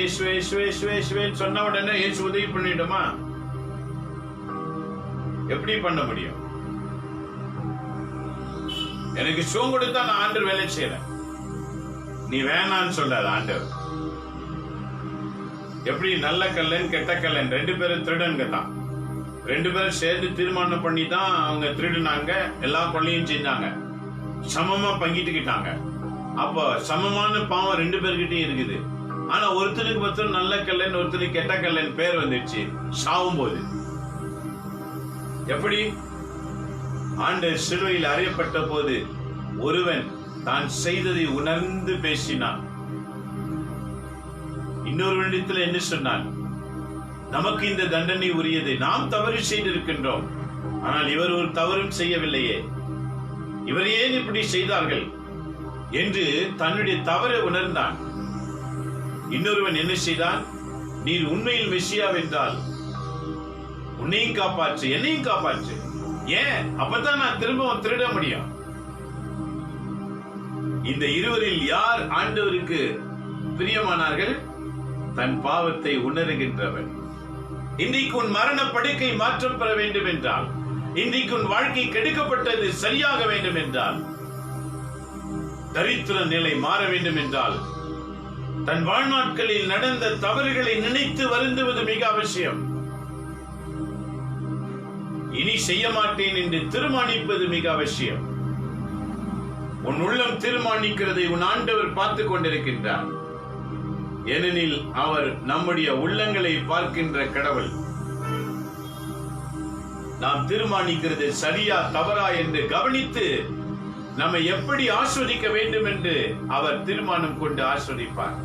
சொன்ன உடனே இயேசு உதவி பண்ணிடுமா? எப்படி பண்ண முடியும்? எனக்கு சுகம் கொடுத்தா நான் ஆண்டவர் வேலை செய்யறேன், நீ வேணான்னு சொல்லாத ஆண்டவர். எப்படி? நல்ல கல்லன் கெட்ட கல்லன் ரெண்டு பேரும் திருடன்க தான். ரெண்டு பேரும் சேர்ந்து தீர்மானம் பண்ணி தான் அவங்க திருடுனாங்க, எல்லா கொள்ளையும் செஞ்சாங்க, சமமா பங்கிட்டுக்கிட்டாங்க. அப்ப சமமான பாவம் ரெண்டு பேர்கிட்டயும் இருக்குது. ஆனா ஒருத்தனுக்கு மட்டும் நல்ல கல்லன், ஒருத்தனுக்கு கெட்ட கல்லன் பேர் வந்துடுச்சு சாவும் போது. எப்படி? ஆண்டவர் சிலுவையில் அறையப்பட்ட போது ஒருவன் தான் செய்ததை உணர்ந்து பேசினான். இன்னொருவனிடத்தில் என்ன சொன்னான்? நமக்கு இந்த தண்டனை உரியது, நாம் தவறு செய்திருக்கின்றோம், ஆனால் இவர் ஒரு தவறும் செய்யவில்லையே, இவர் ஏன் இப்படி செய்தார்கள் என்று தன்னுடைய தவறை உணர்ந்தான். இன்னொருவன் என்ன செய்தான்? நீர் உண்மையில் மெசியா வென்றால் உன்னையும் காப்பாற்று, என்னையும் காப்பாற்று. ஏன்? அப்பதான் நான் திரும்பவும் திருட முடியும். இந்த இருவரில் யார் ஆண்டவருக்கு பிரியமானார்கள்? தன் பாவத்தை உணர்கின்றவன். இன்றைக்கு உன் மரண படுக்கை மாற்றம் பெற வேண்டும் என்றால், இன்றைக்கு உன் வாழ்க்கை கெடுக்கப்பட்டது சரியாக வேண்டும் என்றால், தரித்திர நிலை மாற வேண்டும் என்றால், தன் வாழ்நாட்களில் நடந்த தவறுகளை நினைத்து வருந்துவது மிக அவசியம். இனி செய்ய மாட்டேன் என்று தீர்மானிப்பது மிக அவசியம். உன் உள்ளம் தீர்மானிக்கிறதை உன் ஆண்டவர் பார்த்துக் கொண்டிருக்கின்றார். ஏனெனில் அவர் நம்முடைய உள்ளங்களை பார்க்கின்ற கடவுள். நாம் தீர்மானிக்கிறது சரியா தவறா என்று கவனித்து நம்மை எப்படி ஆஸ்வதிக்க வேண்டும் என்று அவர் தீர்மானம் கொண்டு ஆஸ்வதிப்பார்.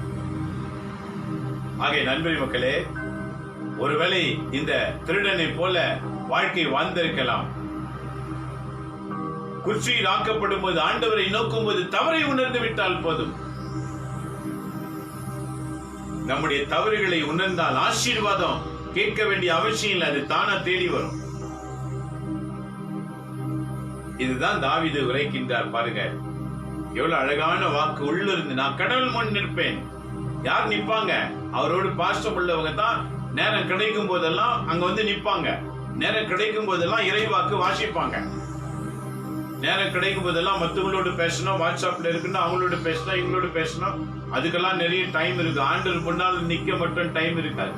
ஆகிய நண்பரி மக்களே, ஒருவேளை இந்த திருடனை போல வாழ்க்கை வாழ்ந்திருக்கலாம். குர்சியில் ஆக்கப்படும் போது, ஆண்டவரை நோக்கும் போது தவறை உணர்ந்து விட்டால் போதும். நம்முடைய தவறுகளை உணர்ந்தால் ஆசீர்வாதம் கேட்க வேண்டிய அவசியம் இல்லை, அது தானா தேடி வரும். இதுதான் தாவீது உரைக்கின்றார். பாருங்க எவ்வளவு அழகான வாக்கு. உள்ளிருந்து நான் கடவுள் முன் நிற்பேன். யார் நிப்பாங்க? அவரோடு பாசம் உள்ளவங்க தான் நேரம் கிடைக்கும் போதெல்லாம் அங்க வந்து நிப்பாங்க. நேரம் கிடைக்கும் போதெல்லாம் இறைவாக்கு வாசிப்பாங்க. நேரம் கிடைக்கும் போதெல்லாம் மற்றவங்களோடு பேசணும், வாட்ஸ்அப்ல இருக்குன்னு அவங்களோட பேசணும், இவங்களோட பேசணும். அதுக்கெல்லாம் நிறைய டைம் இருக்கு. ஆண்டவர் முன்னால் நிக்க மட்டும் டைம் இருக்காது.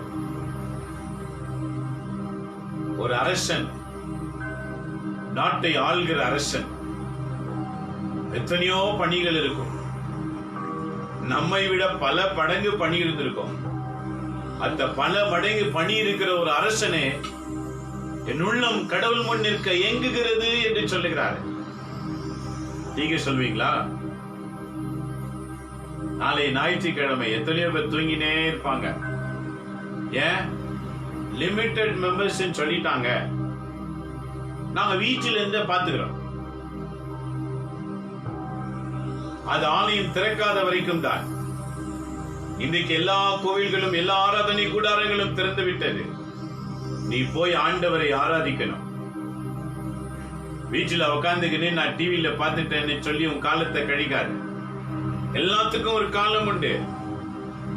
ஒரு அரசன், நாட்டை ஆள்கிற அரசன், எத்தனையோ பணிகள் இருக்கும். நம்மை விட பல மடங்கு பணி இருந்திருக்கும். அந்த பல மடங்கு பணி இருக்கிற ஒரு அரசனே என் உள்ளம் கடவுள் முன் நிற்க எங்குகிறது என்று சொல்லுகிறார். நீங்க சொல்வீங்களா? நாளை ஞாயிற்றுக்கிழமை எத்தனையோ பேர் தூங்கினே இருப்பாங்க. ஏன்? லிமிட்டெட் மெம்பர்ஸ் சொல்லிட்டாங்க, நாங்க வீட்டில இருந்து பாத்துக்கிறோம். அது ஆலயம் திறக்காத வரைக்கும் தான். இன்றைக்கு எல்லா கோவில்களும் எல்லா ஆராதனை கூடாரங்களும் திறந்து விட்டது. நீ போய் ஆண்டவரை ஆராதிக்கணும். வீட்டுல உட்காந்துக்கிட்டு நான் டிவியில பார்த்துட்டேன்னு சொல்லி உன் காலத்தை கழிக்காது. எல்லாத்துக்கும் ஒரு காலம் உண்டு.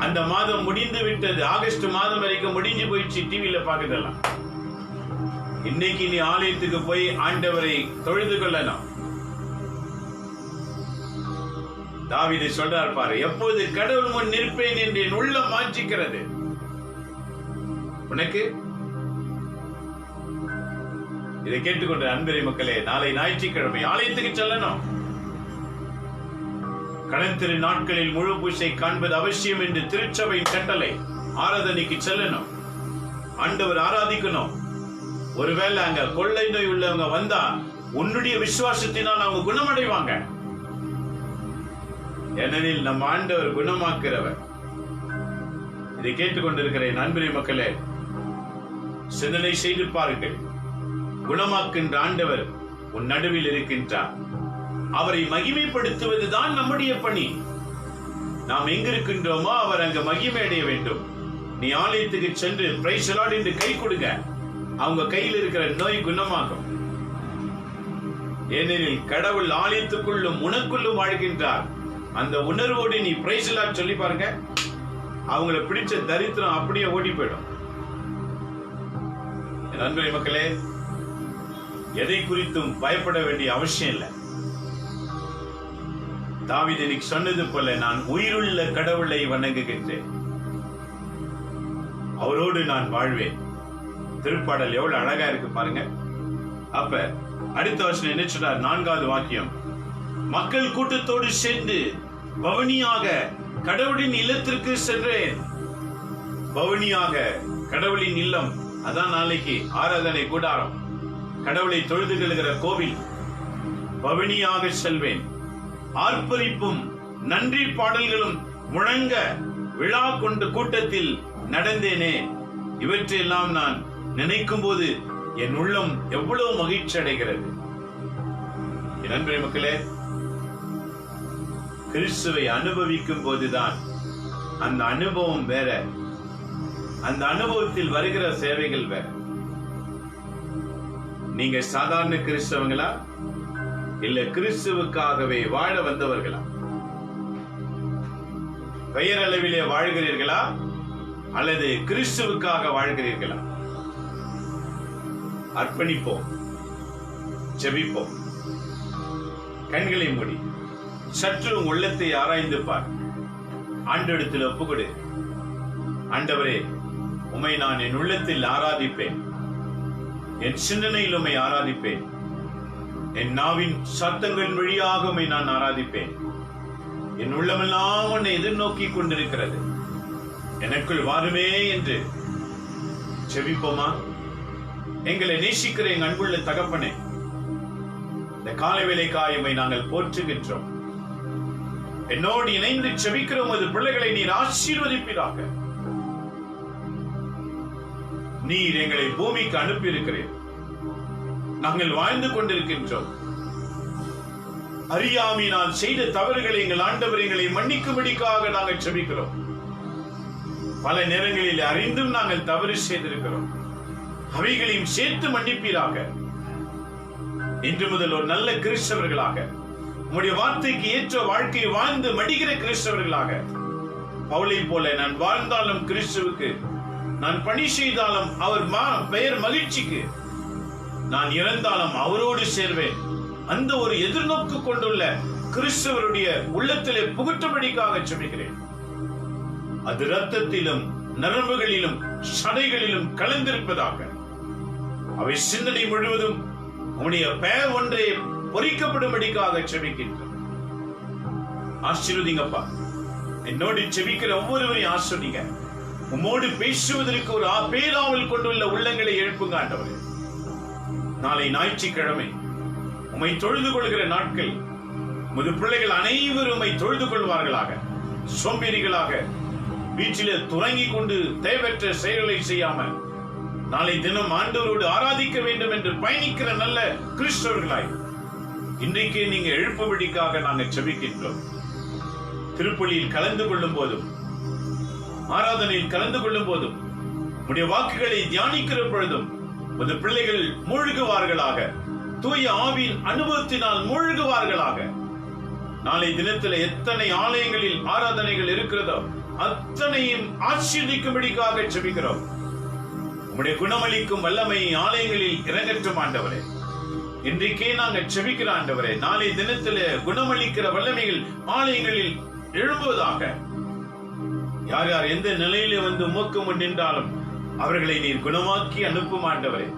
அந்த மாதம் முடிந்து விட்டது. ஆகஸ்ட் மாதம் வரைக்கும் முடிஞ்சு போயிடுச்சு டிவியில பாக்குதெல்லாம். இன்னைக்கு நீ ஆலயத்துக்கு போய் ஆண்டவரை தொழுது கொள்ளலாம். தாவீது சொல்றார் பாரு, எப்போது கடவுள் முன் நிற்பேன் என்று என் உள்ளம் வாஞ்சிக்கிறது. உனக்கு இதை கேட்டுக்கொண்ட அன்பரை மக்களே, நாளை ஞாயிற்றுக்கிழமை ஆலயத்துக்கு செல்லணும். கடந்திரு நாட்களில் முழு பூசை காண்பது அவசியம் என்று திருச்சபையின் கட்டளை. ஆராதனைக்கு செல்லணும், ஆண்டவர் ஆராதிக்கணும். ஒருவேளை அங்க கொள்ளை நோய் உள்ளவங்க வந்தா உன்னுடைய விசுவாசத்தினால் அவங்க குணமடைவாங்க. ஏனெனில் நம்ம ஆண்டவர் குணமாக்கிறவர். இதை கேட்டுக்கொண்டிருக்கிற நண்பரே மக்களே, சிந்தனை செய்து பாருங்கள். குணமாக்கின்ற ஆண்டவர் உன் நடுவில் இருக்கின்றார். அவரை மகிமைப்படுத்துவதுதான் நம்முடைய பணி. நாம் எங்கிருக்கின்றோமோ அவர் அங்க மகிமை அடைய வேண்டும். நீ ஆலயத்துக்கு சென்று பிரைஸ் தி லார்ட் என்று கை கொடுங்க, அவங்க கையில் இருக்கிற நோய் குணமாகும். ஏனெனில் கடவுள் ஆலயத்துக்குள்ளும் உனக்குள்ளும் வாழ்கின்றார். அந்த உணர்வோடு நீ பிரைஸ் தி லார்ட் சொல்லி பாருங்க, அவங்களை பிடிச்ச தரித்திரம் அப்படியே ஓடி போயிடும். நண்பரே மக்களே, எதை குறித்தும் பயப்பட வேண்டிய அவசியம் இல்லை. தாவீது இன்னைக்கு சொன்னது போல, நான் உயிருள்ள கடவுளை வணங்குகின்றேன், அவரோடு நான் வாழ்வேன். திருப்பாடல் எவ்வளவு அழகா இருக்கு பாருங்க. அப்ப அடுத்த வசனம் என்ன சொல்றார்? 4வது வாக்கியம், மக்கள் கூட்டத்தோடு சேர்ந்து பவனியாக கடவுளின் இல்லத்திற்கு சென்றேன். பவனியாக கடவுளின் இல்லம், அதான் நாளைக்கு ஆராதனை கூடாரம், கடவுளை தொழுது கொள்கிற கோவில். பவனியாக செல்வேன், ஆர்ப்பரிப்பும் நன்றி பாடல்களும் முழங்க விழா கொண்டு கூட்டத்தில் நடந்தேனே. இவற்றையெல்லாம் நான் நினைக்கும் போது என் உள்ளம் எவ்வளவு மகிழ்ச்சி அடைகிறது. என் அன்பே மக்களே, கிறிஸ்துவை அனுபவிக்கும் போதுதான் அந்த அனுபவம் வேற, அந்த அனுபவத்தில் வருகிற சேவைகள் வேற. நீங்க சாதாரண கிறிஸ்தவங்களா இல்ல கிறிஸ்துவுக்காகவே வாழ வந்தவர்களா? பெயரளவிலே வாழ்கிறீர்களா அல்லது கிறிஸ்துவுக்காக வாழ்கிறீர்களா? அர்ப்பணிப்போம், ஜெபிப்போம். கண்களை மூடி சற்று உள்ளத்தை ஆராய்ந்து பார். ஆண்டவரிடத்தில் ஒப்புக்கொடு. ஆண்டவரே, உம்மை நான் என் உள்ளத்தில் ஆராதிப்பேன், என் சிந்தனையில் உம்மை ஆராதிப்பேன், என் நாவின் சத்தங்கள் வழியாக உம்மை நான் ஆராதிப்பேன். என் உள்ளமெல்லாம் உன்னை எதிர்நோக்கி கொண்டிருக்கிறது, எனக்குள் வாருமே என்று ஜெபிப்போமா? எங்களை நேசிக்கிற எங்கள் அன்புள்ள தகப்பனே, இந்த காலை வேளைக்காய் உம்மை நாங்கள் போற்றுகின்றோம். என்னோடு இணைந்து ஜெபிக்கிற உமது பிள்ளைகளை நீர் ஆசீர்வதிப்பீராக. நீர் எங்களை பூமிக்கு அனுப்பி இருக்கிறீர். நாங்கள் வாழ்ந்து கொண்டிருக்கின்றோம். அறியாமையினால் செய்த தவறுகளை எங்கள் ஆண்டவர் எங்களை மன்னிக்கும்படிக்காக நாங்கள் ஜெபிக்கிறோம். பல நேரங்களில் அறிந்தும் நாங்கள் தவறு செய்திருக்கிறோம். அவைகளையும் சேர்த்து மன்னிப்பீராக. இன்று முதல் ஒரு நல்ல கிறிஸ்தவர்களாக, உம்முடைய வார்த்தைக்கு ஏற்ற வாழ்க்கையை வாழ்ந்து மடிகிற கிறிஸ்தவர்களாக, பவுலை போல நான் வாழ்ந்தாலும் கிறிஸ்துவுக்கு, நான் பணி செய்தாலும் அவர் பெயர் மகிழ்ச்சிக்கு, நான் இறந்தாலும் அவரோடு சேர்வேன், அந்த ஒரு எதிர்நோக்கு கொண்டுள்ள கிறிஸ்தவருடைய உள்ளத்திலே புகுட்டும்படிக்காக ஜெபிக்கிறேன். அது இரத்தத்திலும் நரம்புகளிலும் சதைகளிலும் கலந்திருப்பதாக. அவை சிந்தனை முழுவதும் உம்முடைய பெயர் ஒன்றே பொறிக்கப்படும்படிக்காக ஜெபிக்கின்றோம். ஆசீர்வதிங்கப்பா. என்னோடு ஜெபிக்கிற ஒவ்வொருவரையும் ஆசீர்வதிங்க. உம்மோடு பேசுவதற்கு ஒரு பேராவல் கொண்டுள்ள உள்ளங்களை எழுப்புங்க ஆண்டவரே. நாளை ஞாயிற்றுக்கிழமை உம்மை தொழுது கொள்கிற நாட்கள். உமது பிள்ளைகள் அனைவரும் உம்மை தொழுது கொள்வார்களாக. சோம்பேறிகளாக வீட்டிலே துறங்கிக் கொண்டு தேவையற்ற செயல்களை செய்யாமல் நாளை தினம் ஆண்டவரோடு ஆராதிக்க வேண்டும் என்று பயணிக்கிற நல்ல கிறிஸ்தவர்களாய் இன்றைக்கே நீங்க எழுப்பும்படிக்காக நாங்கள் ஜெபிக்கின்றோம். திருப்பலியில் கலந்து கொள்ளும் போதும், ஆராதனையில் கலந்து கொள்ளும் போதும், உடைய வாக்குகளை தியானிக்கிற பொழுதும் உமது பிள்ளைகள் மூழ்குவார்களாக. தூய ஆவியின் அனுபவத்தினால் மூழ்குவார்களாக. நாளை தினத்தில் எத்தனை ஆலயங்களில் ஆராதனைகள் இருக்கிறதோ அத்தனையும் ஆசீர்வதிக்கும்படிக்காக ஜெபிக்கிறோம். உம்முடைய குணமளிக்கும் வல்லமை ஆலயங்களில் இறங்கட்டும் ஆண்டவரே. இன்றைக்கே நாங்கள் ஜெபிக்கிற ஆண்டவரே, நாளை தினத்தில் குணமளிக்கிற வல்லமைகள் ஆலயங்களில் எழும்புவதாக. யார் யார் எந்த நிலையிலே வந்து உமக்கு முன் நின்றாலும் அவர்களை நீர் குணமாக்கி அனுப்பும் ஆண்டவரே.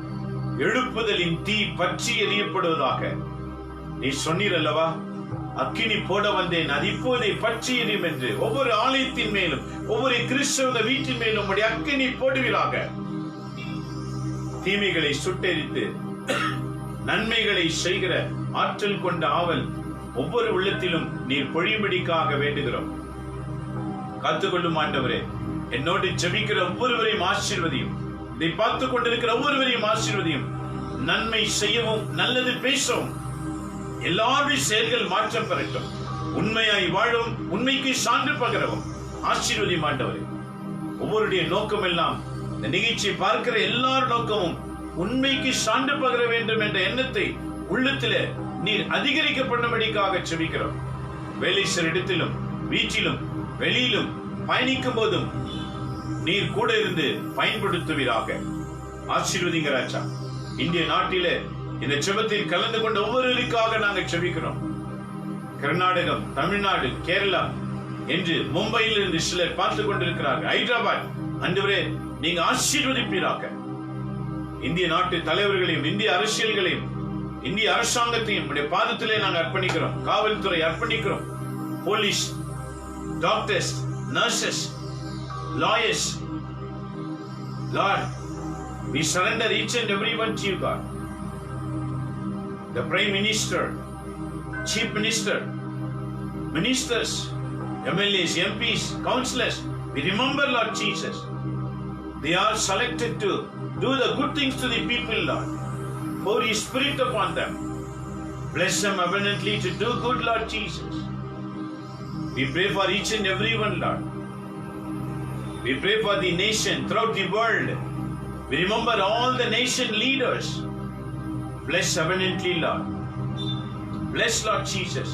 எழுப்புதலின் தீ பற்றி எரியப்படுவதாக. நீ சொன்னீர் அல்லவா, அக்கினி போட வந்தேன், அது இப்போதே பற்றி எரியும் என்று. ஒவ்வொரு ஆலயத்தின் மேலும், ஒவ்வொரு கிறிஸ்தவ வீட்டின் மேலும் உம்முடைய அக்கினி போடுவீராக. தீமைகளை சுட்டெரித்து நன்மைகளை செய்கிற ஆற்றல் கொண்ட ஆவல் ஒவ்வொரு உள்ளத்திலும் நீர் பொழியும்படிக்காக வேண்டுகிறோம். காத்துக்கொள்ளும் ஆண்டவரே, என்னோடு ஜெபிக்கிற ஒவ்வொருவரையும் ஆசீர்வதியும். இதை பார்த்துக் கொண்டிருக்கிற ஒவ்வொருவரையும் ஆசீர்வதியும். நன்மை செய்யவும், நல்லது பேசவும், எல்லாருடைய செயல்கள் மாற்றம் பெறட்டும். உண்மையாய் வாழவும், உண்மைக்கு சான்று பகரவும் ஆசீர்வதியும் ஆண்டவரே. ஒவ்வொருடைய நோக்கம் எல்லாம், இந்த நிகழ்ச்சியை பார்க்கிற எல்லார் நோக்கமும் உண்மைக்கு சான்று பகர வேண்டும் என்ற எண்ணத்தை உள்ளத்திலே நீர் அதிகரிக்க பண்ணும்படிக்காக செபிக்கிறோம். வேலை செய்கிற இடத்திலும், வீட்டிலும், வெளியிலும், பயணிக்கும் போதும் நீர் கூட இருந்து பயன்படுத்துவீராக. ஆசீர்வதிங்க ராஜா. இந்திய நாட்டிலே இந்த ஜெபத்தில் கலந்து கொண்ட ஒவ்வொருவருக்காக நாங்கள் செபிக்கிறோம். கர்நாடகம், தமிழ்நாடு, கேரளா என்று மும்பையில் இருந்து சிலர் பார்த்துக் கொண்டிருக்கிறார்கள். ஹைதராபாத், ஆண்டவரே நீங்க ஆசீர்வதிப்பீராக. இந்திய நாட்டு தலைவர்களையும், இந்திய அரசியல்களையும், இந்திய அரசாங்கத்தையும் உடைய பாதத்திலே நாங்கள் அர்ப்பணிக்கிறோம். காவல்துறை அர்ப்பணிக்கிறோம். Police, doctors, nurses, lawyers, Lord, we surrender each and every one to you, God. The Prime Minister, Chief Minister, Ministers, MLAs, MPs, Councillors, we remember, Lord Jesus, they are selected to do the good things to the people, Lord. Pour your Spirit upon them. Bless them abundantly to do good, Lord Jesus. We pray for each and every one, Lord. We pray for the nation throughout the world. We remember all the nation leaders. Bless abundantly, Lord. Bless, Lord Jesus.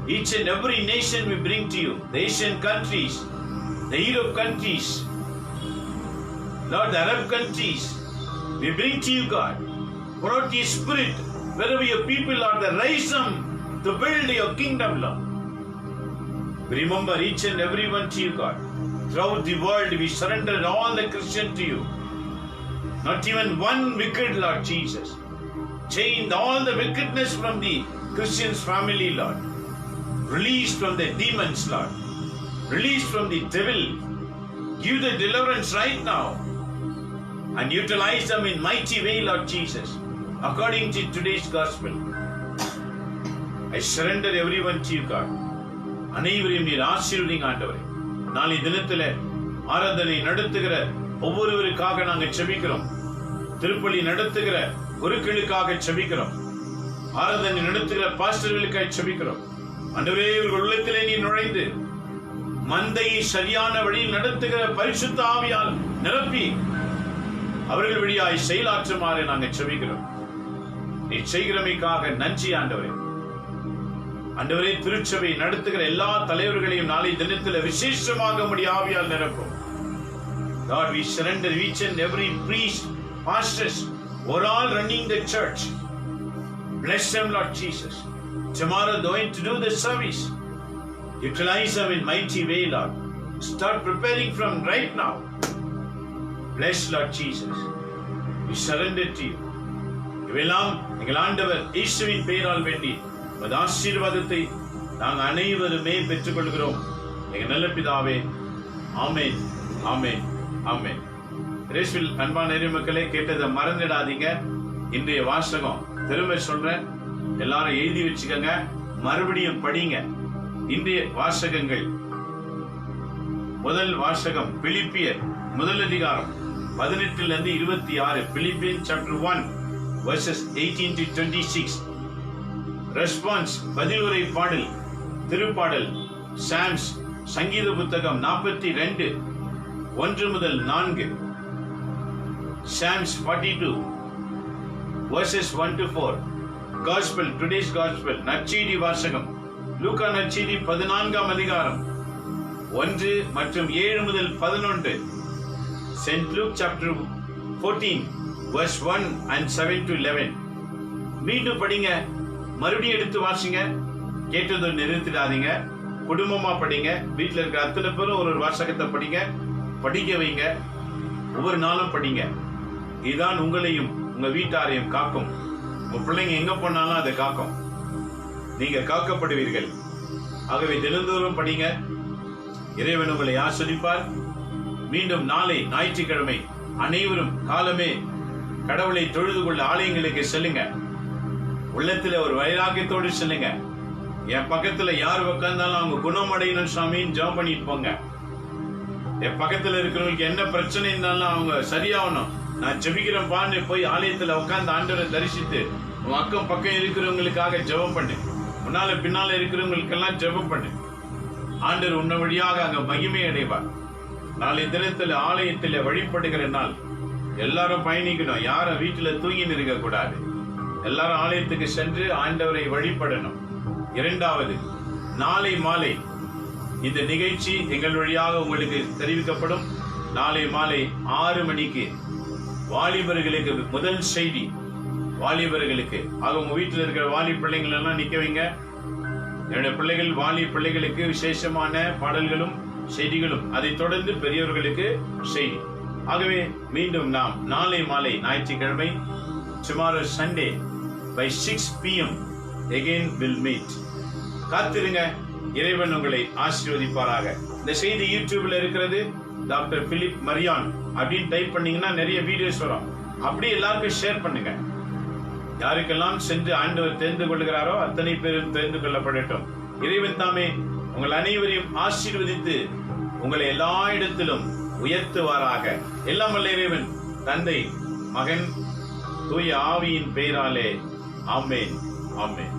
Each and every nation we bring to you. The Asian countries, the Europe countries, Lord, the Arab countries. We bring to you, God. Pour out your Spirit wherever your people are. Raise them to build your kingdom, Lord. We remember each and every one to you, God. Throughout the world, we surrender all the Christians to you. Not even one wicked, Lord Jesus. Change all the wickedness from the Christian's family, Lord. Release from the demons, Lord. Release from the devil. Give the deliverance right now. And utilize them in mighty way, Lord Jesus. According to today's gospel. I surrender everyone to you, God. அனைவரையும் நீர் ஆசீர்வதிங்க ஆண்டவரே. நாளை தினத்துல ஆராதனை நடத்துகிற ஒவ்வொருவருக்காக நாங்கள் செபிக்கிறோம். திருப்பலி நடத்துகிற குருக்களுக்காக செபிக்கிறோம். ஆராதனை நடத்துகிற பாஸ்டர்களுக்காக செபிக்கிறோம். ஆண்டவரே, இவர்கள் உள்ளத்திலே நீ நுழைந்து மந்தையை சரியான வழியில் நடத்துகிற பரிசுத்த ஆவியால் நிரப்பி அவர்கள் வழியாய் செயலாற்றுமாறு நாங்கள் செபிக்கிறோம். நீ செய்கிறமைக்காக நன்றி ஆண்டவரே. ஆண்டவரே, திருச்சபை நடத்துகிற எல்லா தலைவர்களையும் நாளை தினத்தில் விசேஷமாக உம்முடைய ஆவியால் நிரப்பும். God, we surrender each and every priest, pastors, who are all running the church. Bless them, Lord Jesus. Tomorrow going to do the service. Utilize them in mighty way, Lord. Start preparing from right now. Bless, Lord Jesus. We surrender to you. இவெல்லாம் எங்கள் ஆண்டவர் இயேசுவின் பெயரால் வேண்டி உமது ஆசீர்வாதத்தை நாங்கள் அனைவருமே பெற்றுக் கொள்கிறோம். எங்கள் நல்ல பிதாவே, ஆமென், ஆமென், ஆமென். இயேசுவில் அன்பான இறைமக்களே, கேட்டதை மறந்துடாதீங்க. இன்றைய வாசகம் திரும்ப சொல்றேன், எல்லாரும் எழுதி வச்சுக்கோங்க, மறுபடியும் படிங்க. இன்றைய வாசகங்கள், முதல் வாசகம் பிலிப்பியர் முதல் அதிகாரம் 18 26. Philippians chapter 1 verses 18 to 26. Response, பதிலுரை பாடல், திருப்பாடல், சாம்ஸ், சங்கீத புத்தகம் 42 1 முதல் 4. Psalms 42 verses 1 to 4. Gospel, today's gospel, நற்செய்தி வாசகம், லூக்கா நற்செய்தி 14ஆம் அதிகாரம் 1 மற்றும் 7 முதல் 11. St. Luke chapter 14 verse 1 and 7 to 11. மீண்டும் படிங்க, மறுபடியும் எடுத்து வாசிங்க. கேட்டதை நிறுத்திடாதீங்க. குடும்பமா படிங்க. வீட்டில் இருக்கிற அத்தனை பேரும் ஒரு வாசகத்தை படிங்க, படிக்க வைங்க. ஒவ்வொரு நாளும் படிங்க. இதுதான் உங்களையும் உங்க வீட்டாரையும் காக்கும். உங்க பிள்ளைங்க எங்க போனாலும் அதை காக்கும். நீங்க காக்கப்படுவீர்கள். ஆகவே தினந்தோறும் படிங்க. இறைவன் உங்களை ஆசீர்வதிப்பார். மீண்டும் நாளை ஞாயிற்றுக்கிழமை அனைவரும் காலமே கடவுளை தொழுது கொள்ள ஆலயங்களுக்கு செல்லுங்க. உள்ளத்துல ஒரு வைராக்கியத்தோடு செல்லுங்க. என் பக்கத்துல யார் உட்கார்ந்தாலும் அவங்க குணமடையணும் சாமின்னு ஜெபம் பண்ணிட்டு போங்க. என் பக்கத்துல இருக்கிறவங்களுக்கு என்ன பிரச்சனை இருந்தாலும் அவங்க சரியாகணும், நான் ஜெபிக்கிறேன் பான்னு போய் ஆலயத்துல உட்கார்ந்து ஆண்டவரை தரிசித்து உன் அக்கம் பக்கம் இருக்கிறவங்களுக்காக ஜெபம் பண்ணு. முன்னால பின்னால இருக்கிறவங்களுக்கெல்லாம் ஜெபம் பண்ணு. ஆண்டவர் உன்ன வழியாக அங்க மகிமை அடைவார். நாளை தினத்துல ஆலயத்துல வழிபடுகிற நாள் எல்லாரும் பயணிக்கணும். யாரும் வீட்டுல தூங்கி இருக்க கூடாது. எல்லாரும் ஆலயத்துக்கு சென்று ஆண்டவரை வழிபடணும். இரண்டாவது, நாளை மாலை இந்த நிகழ்ச்சி எங்கள் வழியாக உங்களுக்கு தெரிவிக்கப்படும். நாளை மாலை 6 மணிக்கு வாலிபர்களுக்கு முதல் செய்தி. வாலிபர்களுக்கு உங்க வீட்டில் இருக்கிற வாலி பிள்ளைகள் எல்லாம் நிக்க வைங்க. என்னுடைய பிள்ளைகள் வாலி பிள்ளைகளுக்கு விசேஷமான பாடல்களும் செய்திகளும், அதை தொடர்ந்து பெரியவர்களுக்கு செய்தி. ஆகவே மீண்டும் நாம் நாளை மாலை ஞாயிற்றுக்கிழமை tomorrow Sunday by 6 p.m. again will meet. காத்திருங்க. இறைவன் உங்களை ஆசீர்வதிப்பாராக. இந்த செய்தி யூடியூப்ல இருக்கிறது. டாக்டர் பிலிப் மரியான் அப்படின்னு டைப் பண்ணீங்கன்னா நிறைய வீடியோஸ் வரும். அப்படி எல்லாருக்கும் ஷேர் பண்ணுங்க. யாருக்கெல்லாம் சென்று ஆண்டவர் தெரிந்து கொள்கிறாரோ அத்தனை பேரும் தெரிந்து கொள்ளப்படட்டும். இறைவன் தாமே உங்கள் அனைவரையும் ஆசீர்வதித்து உங்களை எல்லா இடத்திலும் உயர்த்துவாராக. எல்லாம் வல்ல இறைவன் தந்தை, மகன், தூய ஆவியின் பெயராலே ஆமென். ஆமென்.